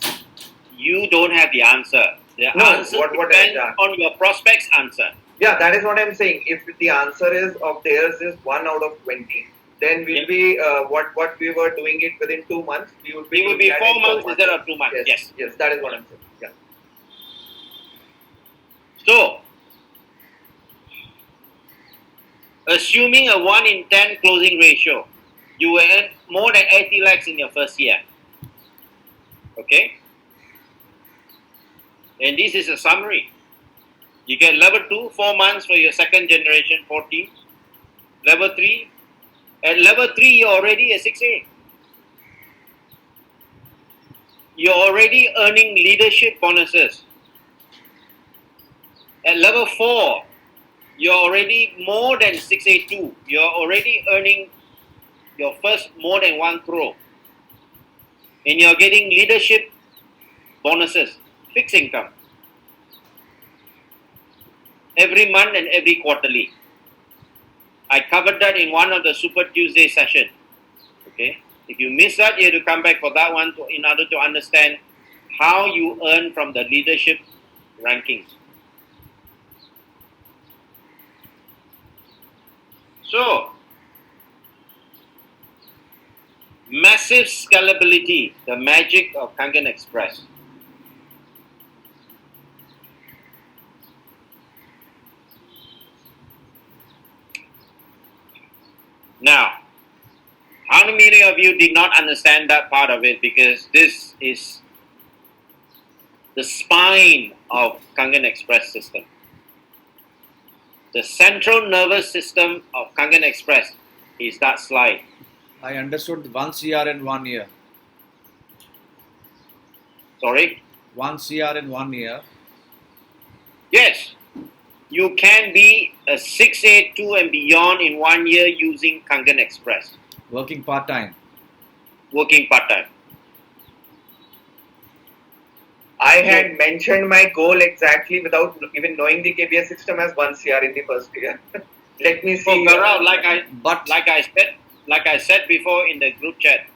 You don't have the answer. The answer depends on your prospect's answer. Yeah, that is what I'm saying. If the answer is of theirs is 1 out of 20, then we'll be what we were doing it within 2 months. We would be 4 months instead of 2 months. Yes, that is what I'm saying. Yeah. So, assuming a 1 in 10 closing ratio, you will earn more than 80 lakhs in your first year. Okay? And this is a summary. You get level 2, 4 months for your second generation 14. Level 3. At level 3, you're already a 6A. You're already earning leadership bonuses. At level 4, you're already more than 6A2. You're already earning your first more than 1 crore. And you're getting leadership bonuses, fixed income, every month and every quarterly. I covered that in one of the Super Tuesday session. Okay, if you miss that, you have to come back for that one in order to understand how you earn from the leadership rankings. So, massive scalability, the magic of Kangen Express. Now, how many of you did not understand that part of it, because this is the spine of Kangen Express system. The central nervous system of Kangen Express is that slide. I understood 1 CR in 1 year. Sorry? 1 CR in 1 year. Yes. You can be a 6A2 and beyond in 1 year using Kangen Express. Working part-time. Working part-time. I had mentioned my goal exactly without even knowing the KBS system as 1 CR in the first year. Let me see. So, Gaurav, like I said before in the group chat,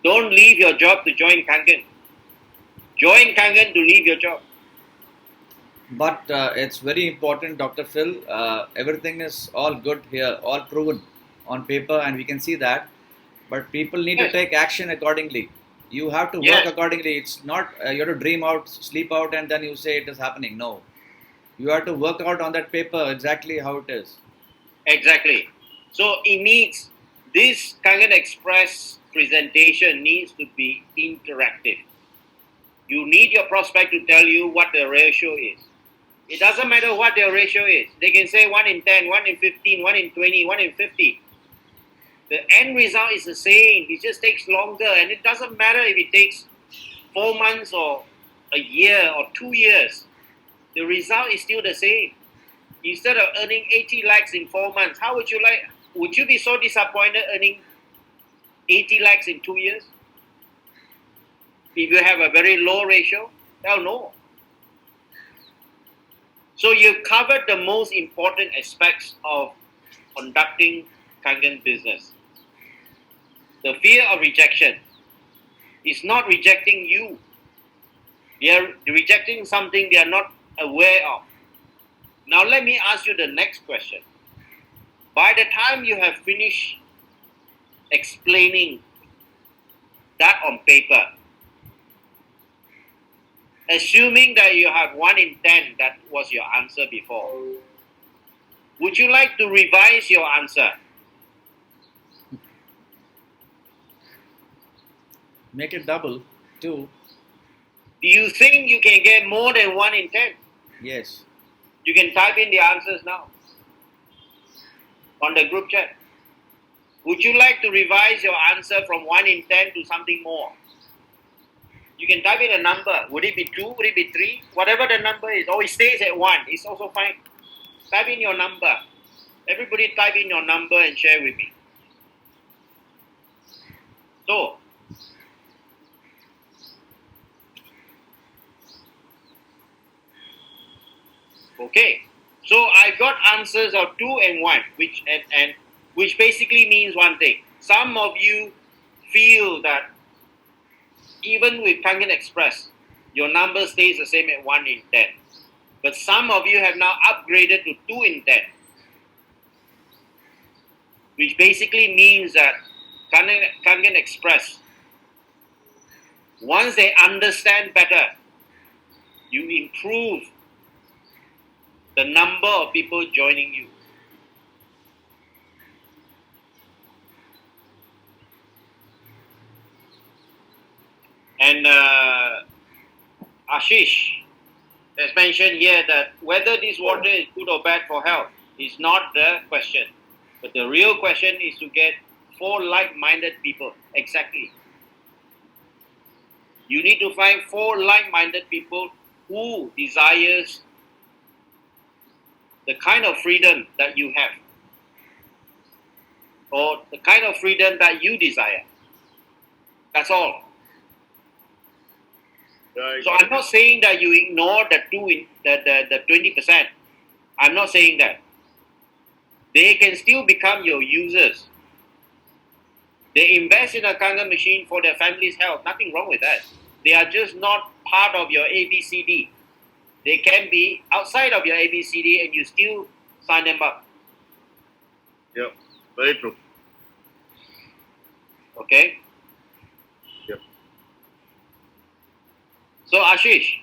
don't leave your job to join Kangen. Join Kangen to leave your job. But it's very important, Dr. Phil. Everything is all good here, all proven on paper, and we can see that. But people need to take action accordingly. You have to work accordingly. It's not you have to dream out, sleep out, and then you say it is happening. No. You have to work out on that paper exactly how it is. Exactly. So it needs, this Kangen Express presentation needs to be interactive. You need your prospect to tell you what the ratio is. It doesn't matter what their ratio is. They can say 1 in 10, 1 in 15, 1 in 20, 1 in 50. The end result is the same. It just takes longer, and it doesn't matter if it takes 4 months or a year or 2 years. The result is still the same. Instead of earning 80 lakhs in 4 months, how would you would you be so disappointed earning 80 lakhs in 2 years? If you have a very low ratio? Hell no. So you've covered the most important aspects of conducting Kangen business. The fear of rejection is not rejecting you. They are rejecting something they are not aware of. Now let me ask you the next question. By the time you have finished explaining that on paper, assuming that you have 1 in 10 that was your answer before, would you like to revise your answer? Make it double, 2. Do you think you can get more than 1 in 10? Yes. You can type in the answers now on the group chat. Would you like to revise your answer from 1 in 10 to something more? You can type in a number. Would it be 2? Would it be 3? Whatever the number is, or it stays at 1. It's also fine. Type in your number. Everybody type in your number and share with me. So, okay. So I got answers of 2 and 1, which basically means one thing. Some of you feel that even with Kangen Express, your number stays the same at 1 in 10. But some of you have now upgraded to 2 in 10. Which basically means that Kangen Express, once they understand better, you improve the number of people joining you. And Ashish has mentioned here that whether this water is good or bad for health is not the question. But the real question is to get 4 like-minded people. Exactly. You need to find 4 like-minded people who desires the kind of freedom that you have, or the kind of freedom that you desire. That's all. Right. So I'm not saying that you ignore the 20%. I'm not saying that. They can still become your users. They invest in a Kangen machine for their family's health. Nothing wrong with that. They are just not part of your ABCD. They can be outside of your ABCD and you still sign them up. Yeah, very true. Okay? Yep. So Ashish,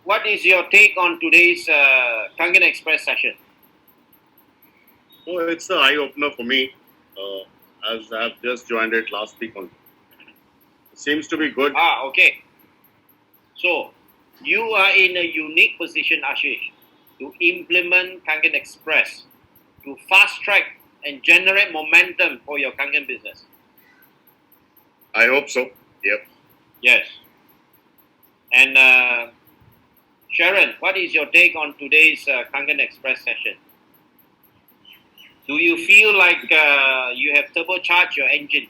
what is your take on today's Kangen Express session? Oh, it's an eye opener for me, as I've just joined it last week. It seems to be good. Okay. So, you are in a unique position, Ashish, to implement Kangen Express, to fast track and generate momentum for your Kangen business. I hope so. Yep. Yes. And Sharon, what is your take on today's Kangen Express session? Do you feel like you have turbocharged your engine?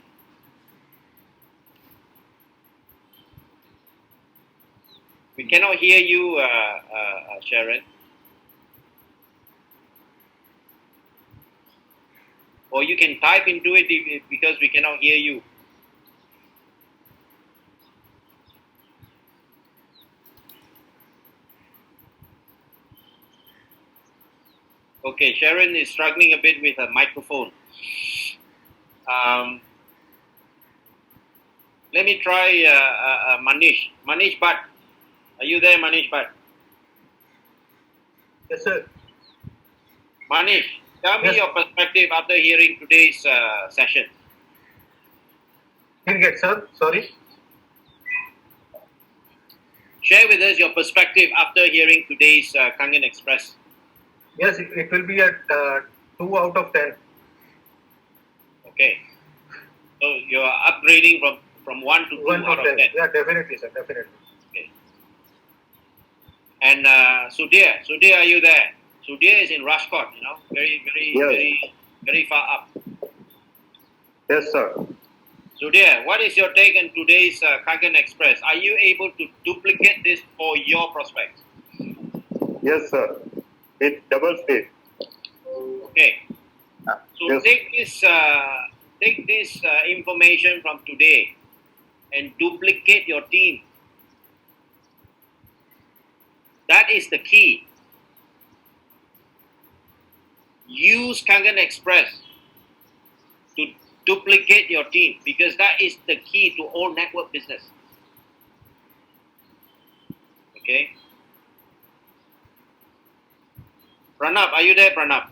We cannot hear you, Sharon. Or you can type into it because we cannot hear you. Okay, Sharon is struggling a bit with her microphone. Let me try Manish. Manish Bhatt. Are you there, Manish Bhatt? Yes, sir. Manish, tell me Yes. your perspective after hearing today's session. Didn't get, sir. Sorry. Share with us your perspective after hearing today's Kangen Express. Yes, it will be at 2 out of 10. Okay. So you are upgrading from 1 to 2 1 out to of 10. 10. Yeah, definitely, sir. Definitely. Okay. And Sudhir, are you there? Sudhir is in Rajkot, very, very, Yes. very, very far up. Yes, sir. Sudhir, what is your take on today's Kangen Express? Are you able to duplicate this for your prospects? Yes, sir. It double speed. Okay. So Yes. take this information from today and duplicate your team. That is the key. Use Kangen Express to duplicate your team because that is the key to all network business. Okay. Pranab, are you there, Pranab?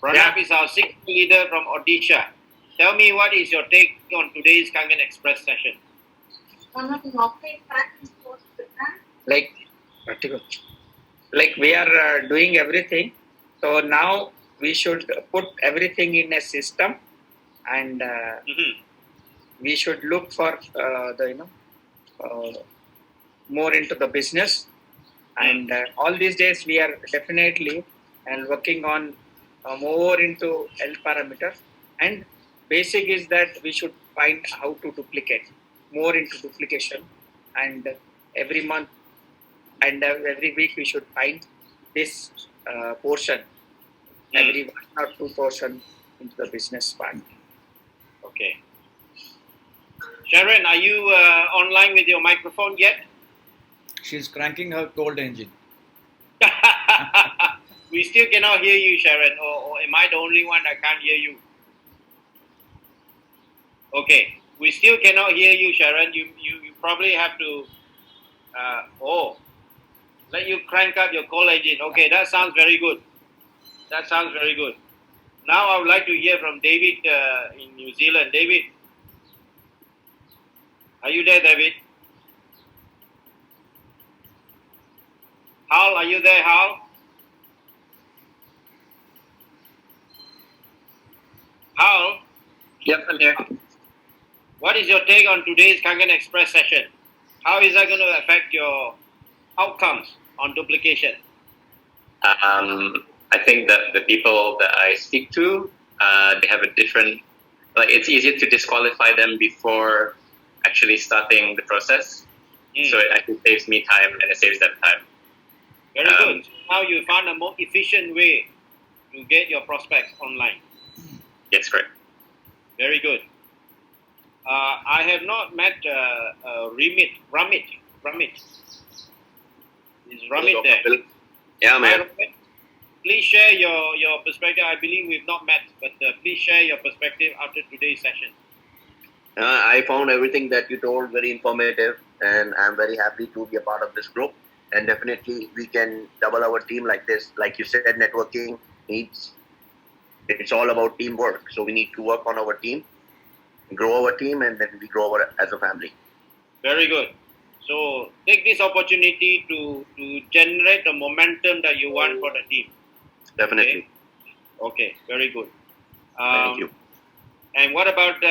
Pranab is our sixth leader from Odisha. Tell me what is your take on today's Kangen Express session? Like, we are doing everything. So now we should put everything in a system, and we should look for more into the business. And all these days we are definitely and working on more into health parameters. And basic is that we should find how to duplicate more into duplication, and every month and every week we should find this portion, every 1 or 2 portion into the business part. Okay. Sharon, are you online with your microphone yet? She's cranking her cold engine. We still cannot hear you, Sharon. Or am I the only one that can't hear you? Okay. We still cannot hear you, Sharon. You probably have to... let you crank up your cold engine. Okay, that sounds very good. That sounds very good. Now I would like to hear from David in New Zealand. David, are you there, David? Hal, are you there, Hal? Hal? Yep, I'm here. What is your take on today's Kangen Express session? How is that going to affect your outcomes on duplication? I think that the people that I speak to, they have a different, it's easier to disqualify them before actually starting the process. So it actually saves me time and it saves them time. Very good. So now you found a more efficient way to get your prospects online. Yes, correct. Very good. I have not met Ramit. Is Ramit there? Yeah, man. Please share your perspective. I believe we've not met, but please share your perspective after today's session. I found everything that you told very informative, and I'm very happy to be a part of this group. And definitely, we can double our team like this. Like you said, networking it's all about teamwork. So we need to work on our team, grow our team, and then we grow as a family. Very good. So take this opportunity to generate the momentum that you want for the team. Definitely. Okay. Very good. Thank you. And what about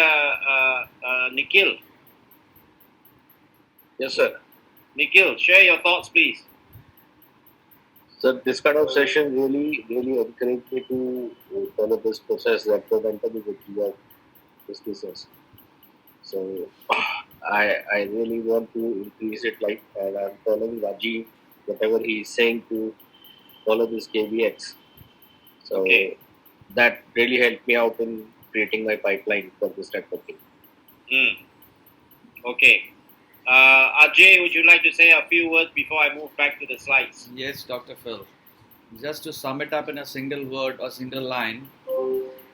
Nikhil? Yes, sir. Nikhil, share your thoughts, please. So this kind of session really encouraged me to follow this process that the mentor is businesses. So I really want to increase it, and I'm following Raji, whatever he is saying, to follow this KBX. So that really helped me out in creating my pipeline for this networking. Okay. Ajay, would you like to say a few words before I move back to the slides? Yes, Dr. Phil. Just to sum it up in a single word or single line,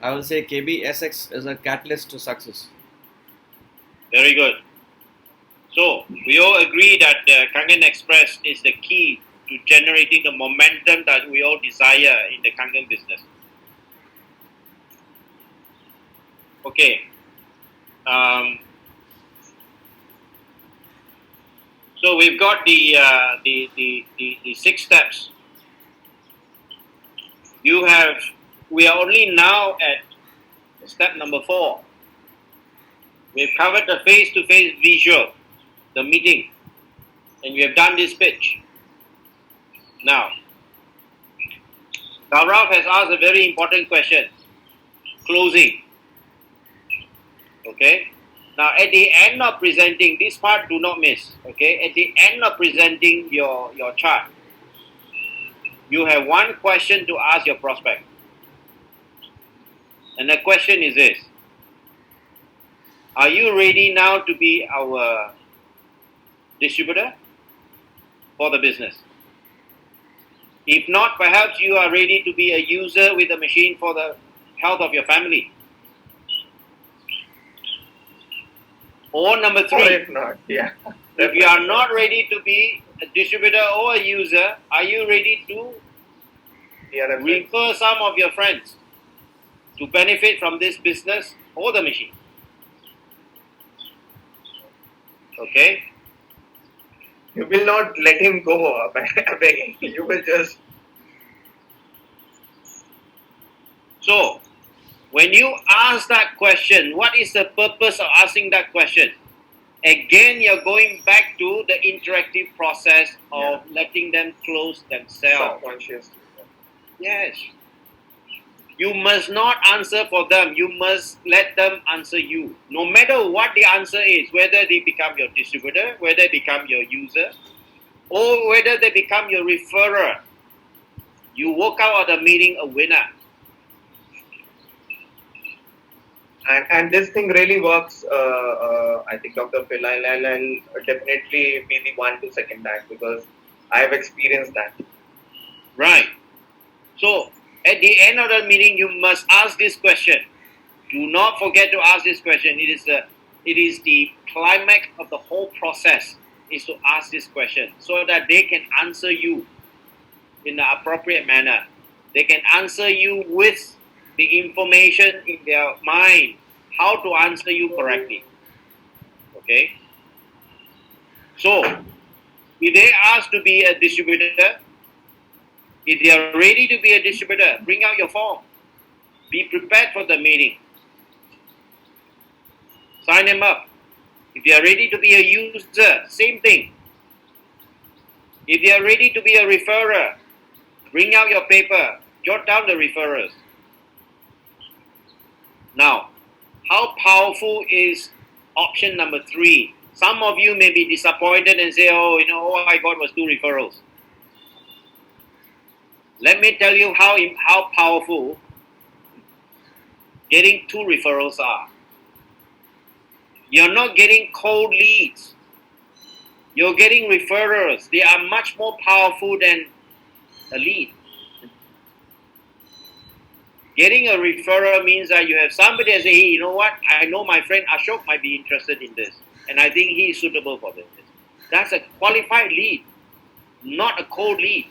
I will say KBSX is a catalyst to success. Very good. So, we all agree that Kangen Express is the key to generating the momentum that we all desire in the Kangen business. Okay. So we've got the 6 steps. We are only now at step number 4. We've covered the face-to-face visual, the meeting, and we have done this pitch. Now, Gaurav has asked a very important question. Closing. Okay. Now, at the end of presenting, this part do not miss. Okay. At the end of presenting your chart, you have one question to ask your prospect. And the question is this: are you ready now to be our distributor for the business? If not, perhaps you are ready to be a user with the machine for the health of your family. Or number Or three, if not, yeah. if you are not ready to be a distributor or a user, are you ready to Yeah, that's right. refer some of your friends to benefit from this business or the machine? Okay? You will not let him go begging. You will just So, when you ask that question, what is the purpose of asking that question? Again, you're going back to the interactive process of letting them close themselves. subconscious. Yes. You must not answer for them. You must let them answer you. No matter what the answer is, whether they become your distributor, whether they become your user, or whether they become your referrer, you walk out of the meeting a winner. And this thing really works. I think Dr. Phil, I'll definitely be the one to second that because I have experienced that. Right. So, at the end of the meeting, you must ask this question. Do not forget to ask this question. It is the climax of the whole process is to ask this question so that they can answer you in the appropriate manner. They can answer you with the information in their mind how to answer you correctly. Okay? So, if they ask to be a distributor, if they are ready to be a distributor, bring out your form. Be prepared for the meeting. Sign them up. If they are ready to be a user, same thing. If they are ready to be a referrer, bring out your paper, jot down the referrers. Now, how powerful is option number 3? Some of you may be disappointed and say, oh, all I got was 2 referrals. Let me tell you how powerful getting 2 referrals are. You're not getting cold leads. You're getting referrals. They are much more powerful than a lead. Getting a referral means that you have somebody that say, hey, you know what? I know my friend Ashok might be interested in this, and I think he is suitable for this. That's a qualified lead, not a cold lead,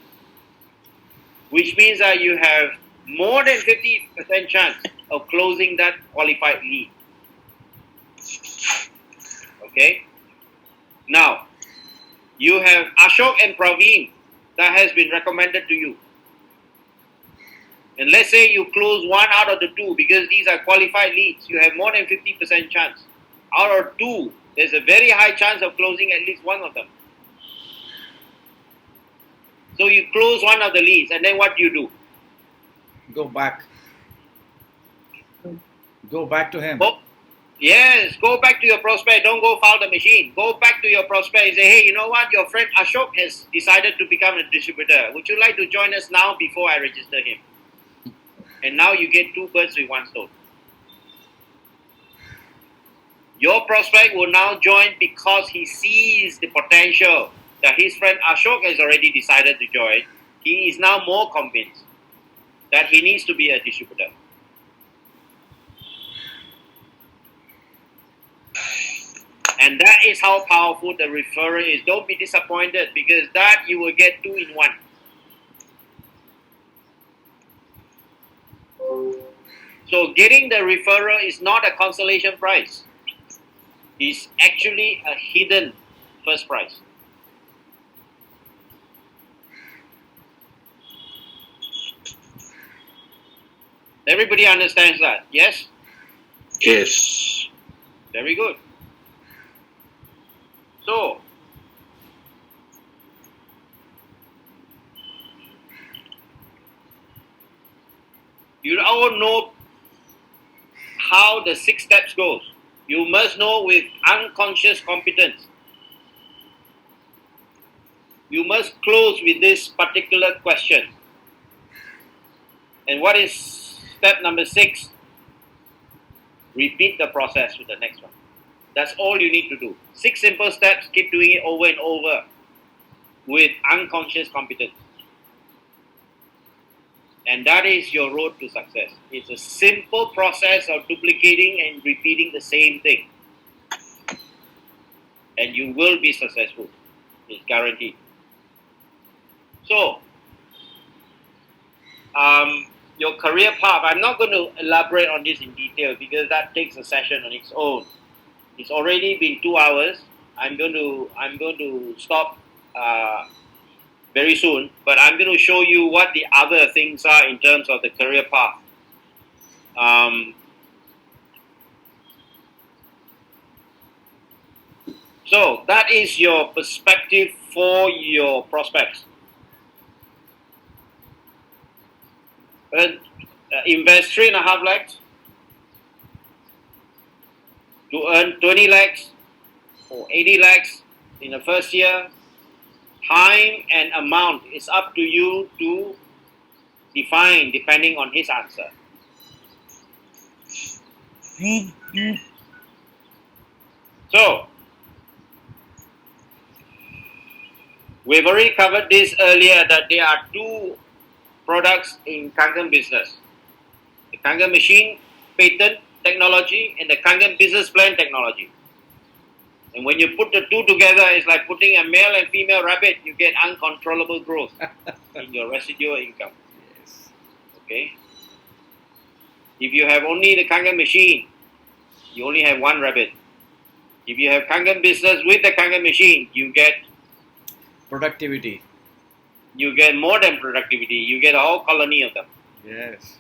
which means that you have more than 50% chance of closing that qualified lead. Okay? Now, you have Ashok and Praveen that has been recommended to you. And let's say you close 1 out of the 2 because these are qualified leads. You have more than 50% chance. Out of 2, there's a very high chance of closing at least 1 of them. So you close 1 of the leads and then what do you do? Go back. Go back to him. Yes, go back to your prospect. Don't go foul the machine. Go back to your prospect and say, hey, you know what? Your friend Ashok has decided to become a distributor. Would you like to join us now before I register him? And now you get 2 birds with 1 stone. Your prospect will now join because he sees the potential that his friend Ashok has already decided to join. He is now more convinced that he needs to be a distributor. And that is how powerful the referral is. Don't be disappointed because that you will get 2 in 1. So getting the referral is not a consolation prize. It's actually a hidden first prize. Everybody understands that, yes? Yes. Very good. So, You all know how the 6 steps goes. You must know with unconscious competence. You must close with this particular question. And what is step number 6? Repeat the process with the next one. That's all you need to do. 6 simple steps, keep doing it over and over with unconscious competence. And that is your road to success. It's a simple process of duplicating and repeating the same thing. And you will be successful. It's guaranteed. So, your career path, I'm not going to elaborate on this in detail because that takes a session on its own. It's already been 2 hours. I'm going to stop very soon, but I'm going to show you what the other things are in terms of the career path. So that is your perspective for your prospects. Invest 3.5 lakhs to earn 20 lakhs or 80 lakhs in the first year. Time and amount is up to you to define depending on his answer. So, we've already covered this earlier that there are 2 products in Kangen business. The Kangen machine patent technology and the Kangen business plan technology. And when you put the 2 together, it's like putting a male and female rabbit, you get uncontrollable growth in your residual income. Yes. Okay? If you have only the Kangen machine, you only have 1 rabbit. If you have Kangen business with the Kangen machine, you get Productivity. You get more than productivity. You get a whole colony of them. Yes.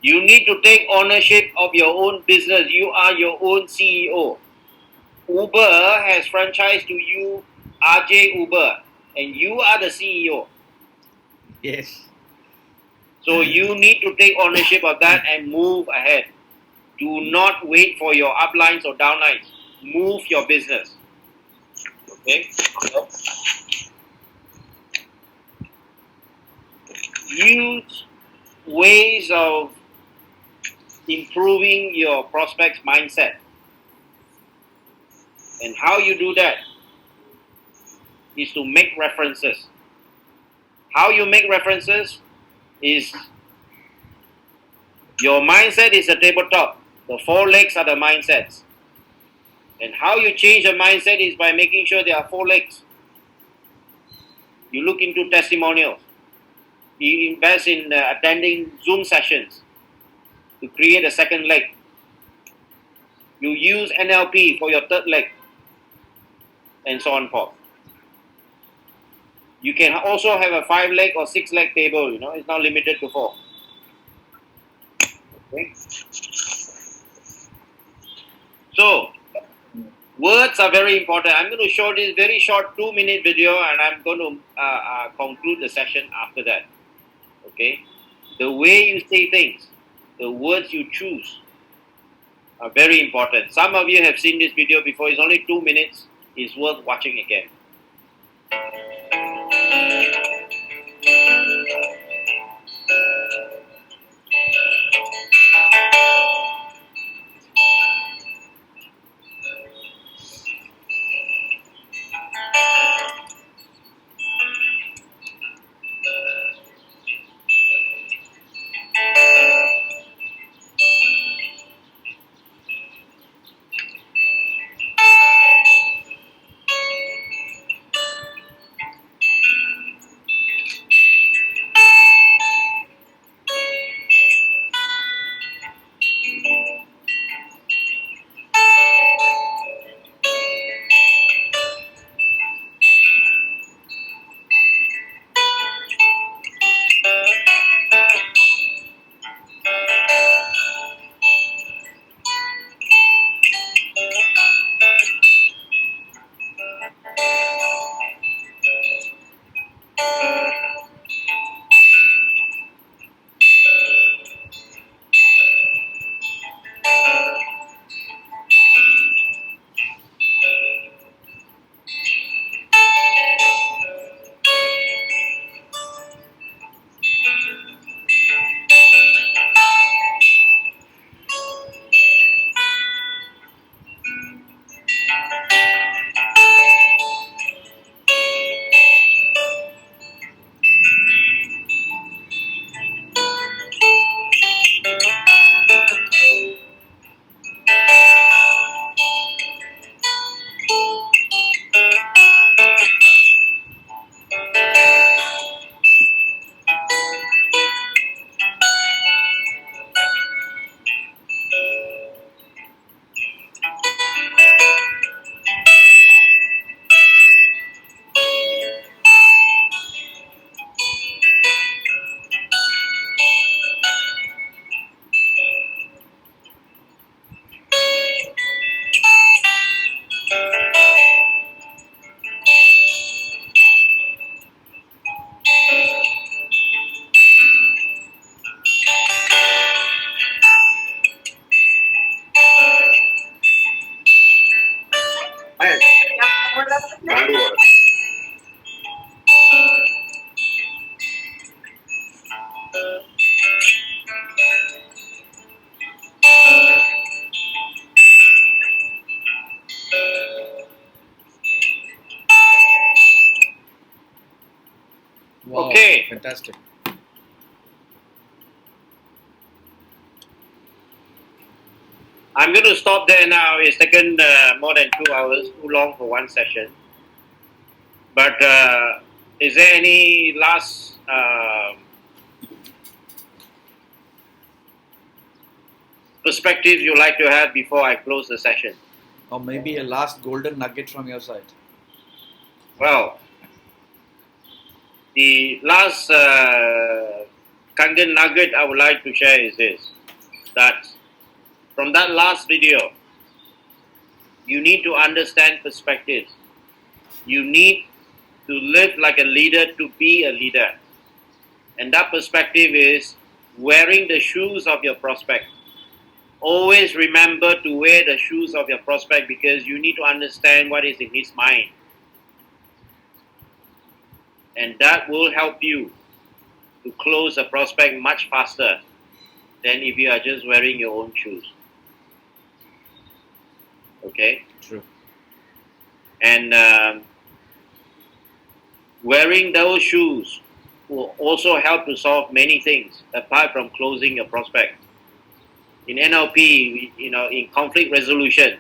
You need to take ownership of your own business. You are your own CEO. Uber has franchised to you RJ Uber, and you are the CEO. Yes. So you need to take ownership of that and move ahead. Do not wait for your uplines or downlines. Move your business. Okay? Use ways of improving your prospect's mindset. And how you do that is to make references. How you make references is your mindset is the tabletop. The 4 legs are the mindsets. And how you change the mindset is by making sure there are 4 legs. You look into testimonials. You invest in attending Zoom sessions to create a second leg. You use NLP for your 3rd leg, and so on and forth. You can also have a 5-leg or 6-leg table. It's not limited to 4. Okay. So, words are very important. I'm going to show this very short 2-minute video, and I'm going to conclude the session after that. Okay? The way you say things, the words you choose are very important. Some of you have seen this video before. It's only 2 minutes. It's worth watching again. Wow, Okay. fantastic. I'm going to stop there now. It's taken more than 2 hours, too long for one session. But is there any last perspectives you'd like to have before I close the session? Or maybe a last golden nugget from your side. Well, the last Kangen nugget I would like to share is this, that from that last video, you need to understand perspectives. You need to live like a leader to be a leader. And that perspective is wearing the shoes of your prospect. Always remember to wear the shoes of your prospect because you need to understand what is in his mind. And that will help you to close a prospect much faster than if you are just wearing your own shoes. Okay? True. And wearing those shoes will also help to solve many things apart from closing your prospect. In NLP, in conflict resolution,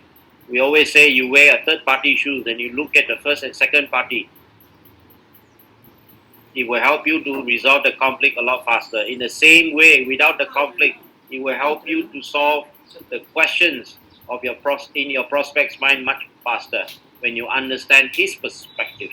we always say you wear a third party shoes and you look at the first and second party. It will help you to resolve the conflict a lot faster. In the same way, without the conflict, it will help you to solve the questions of in your prospect's mind much faster when you understand his perspective.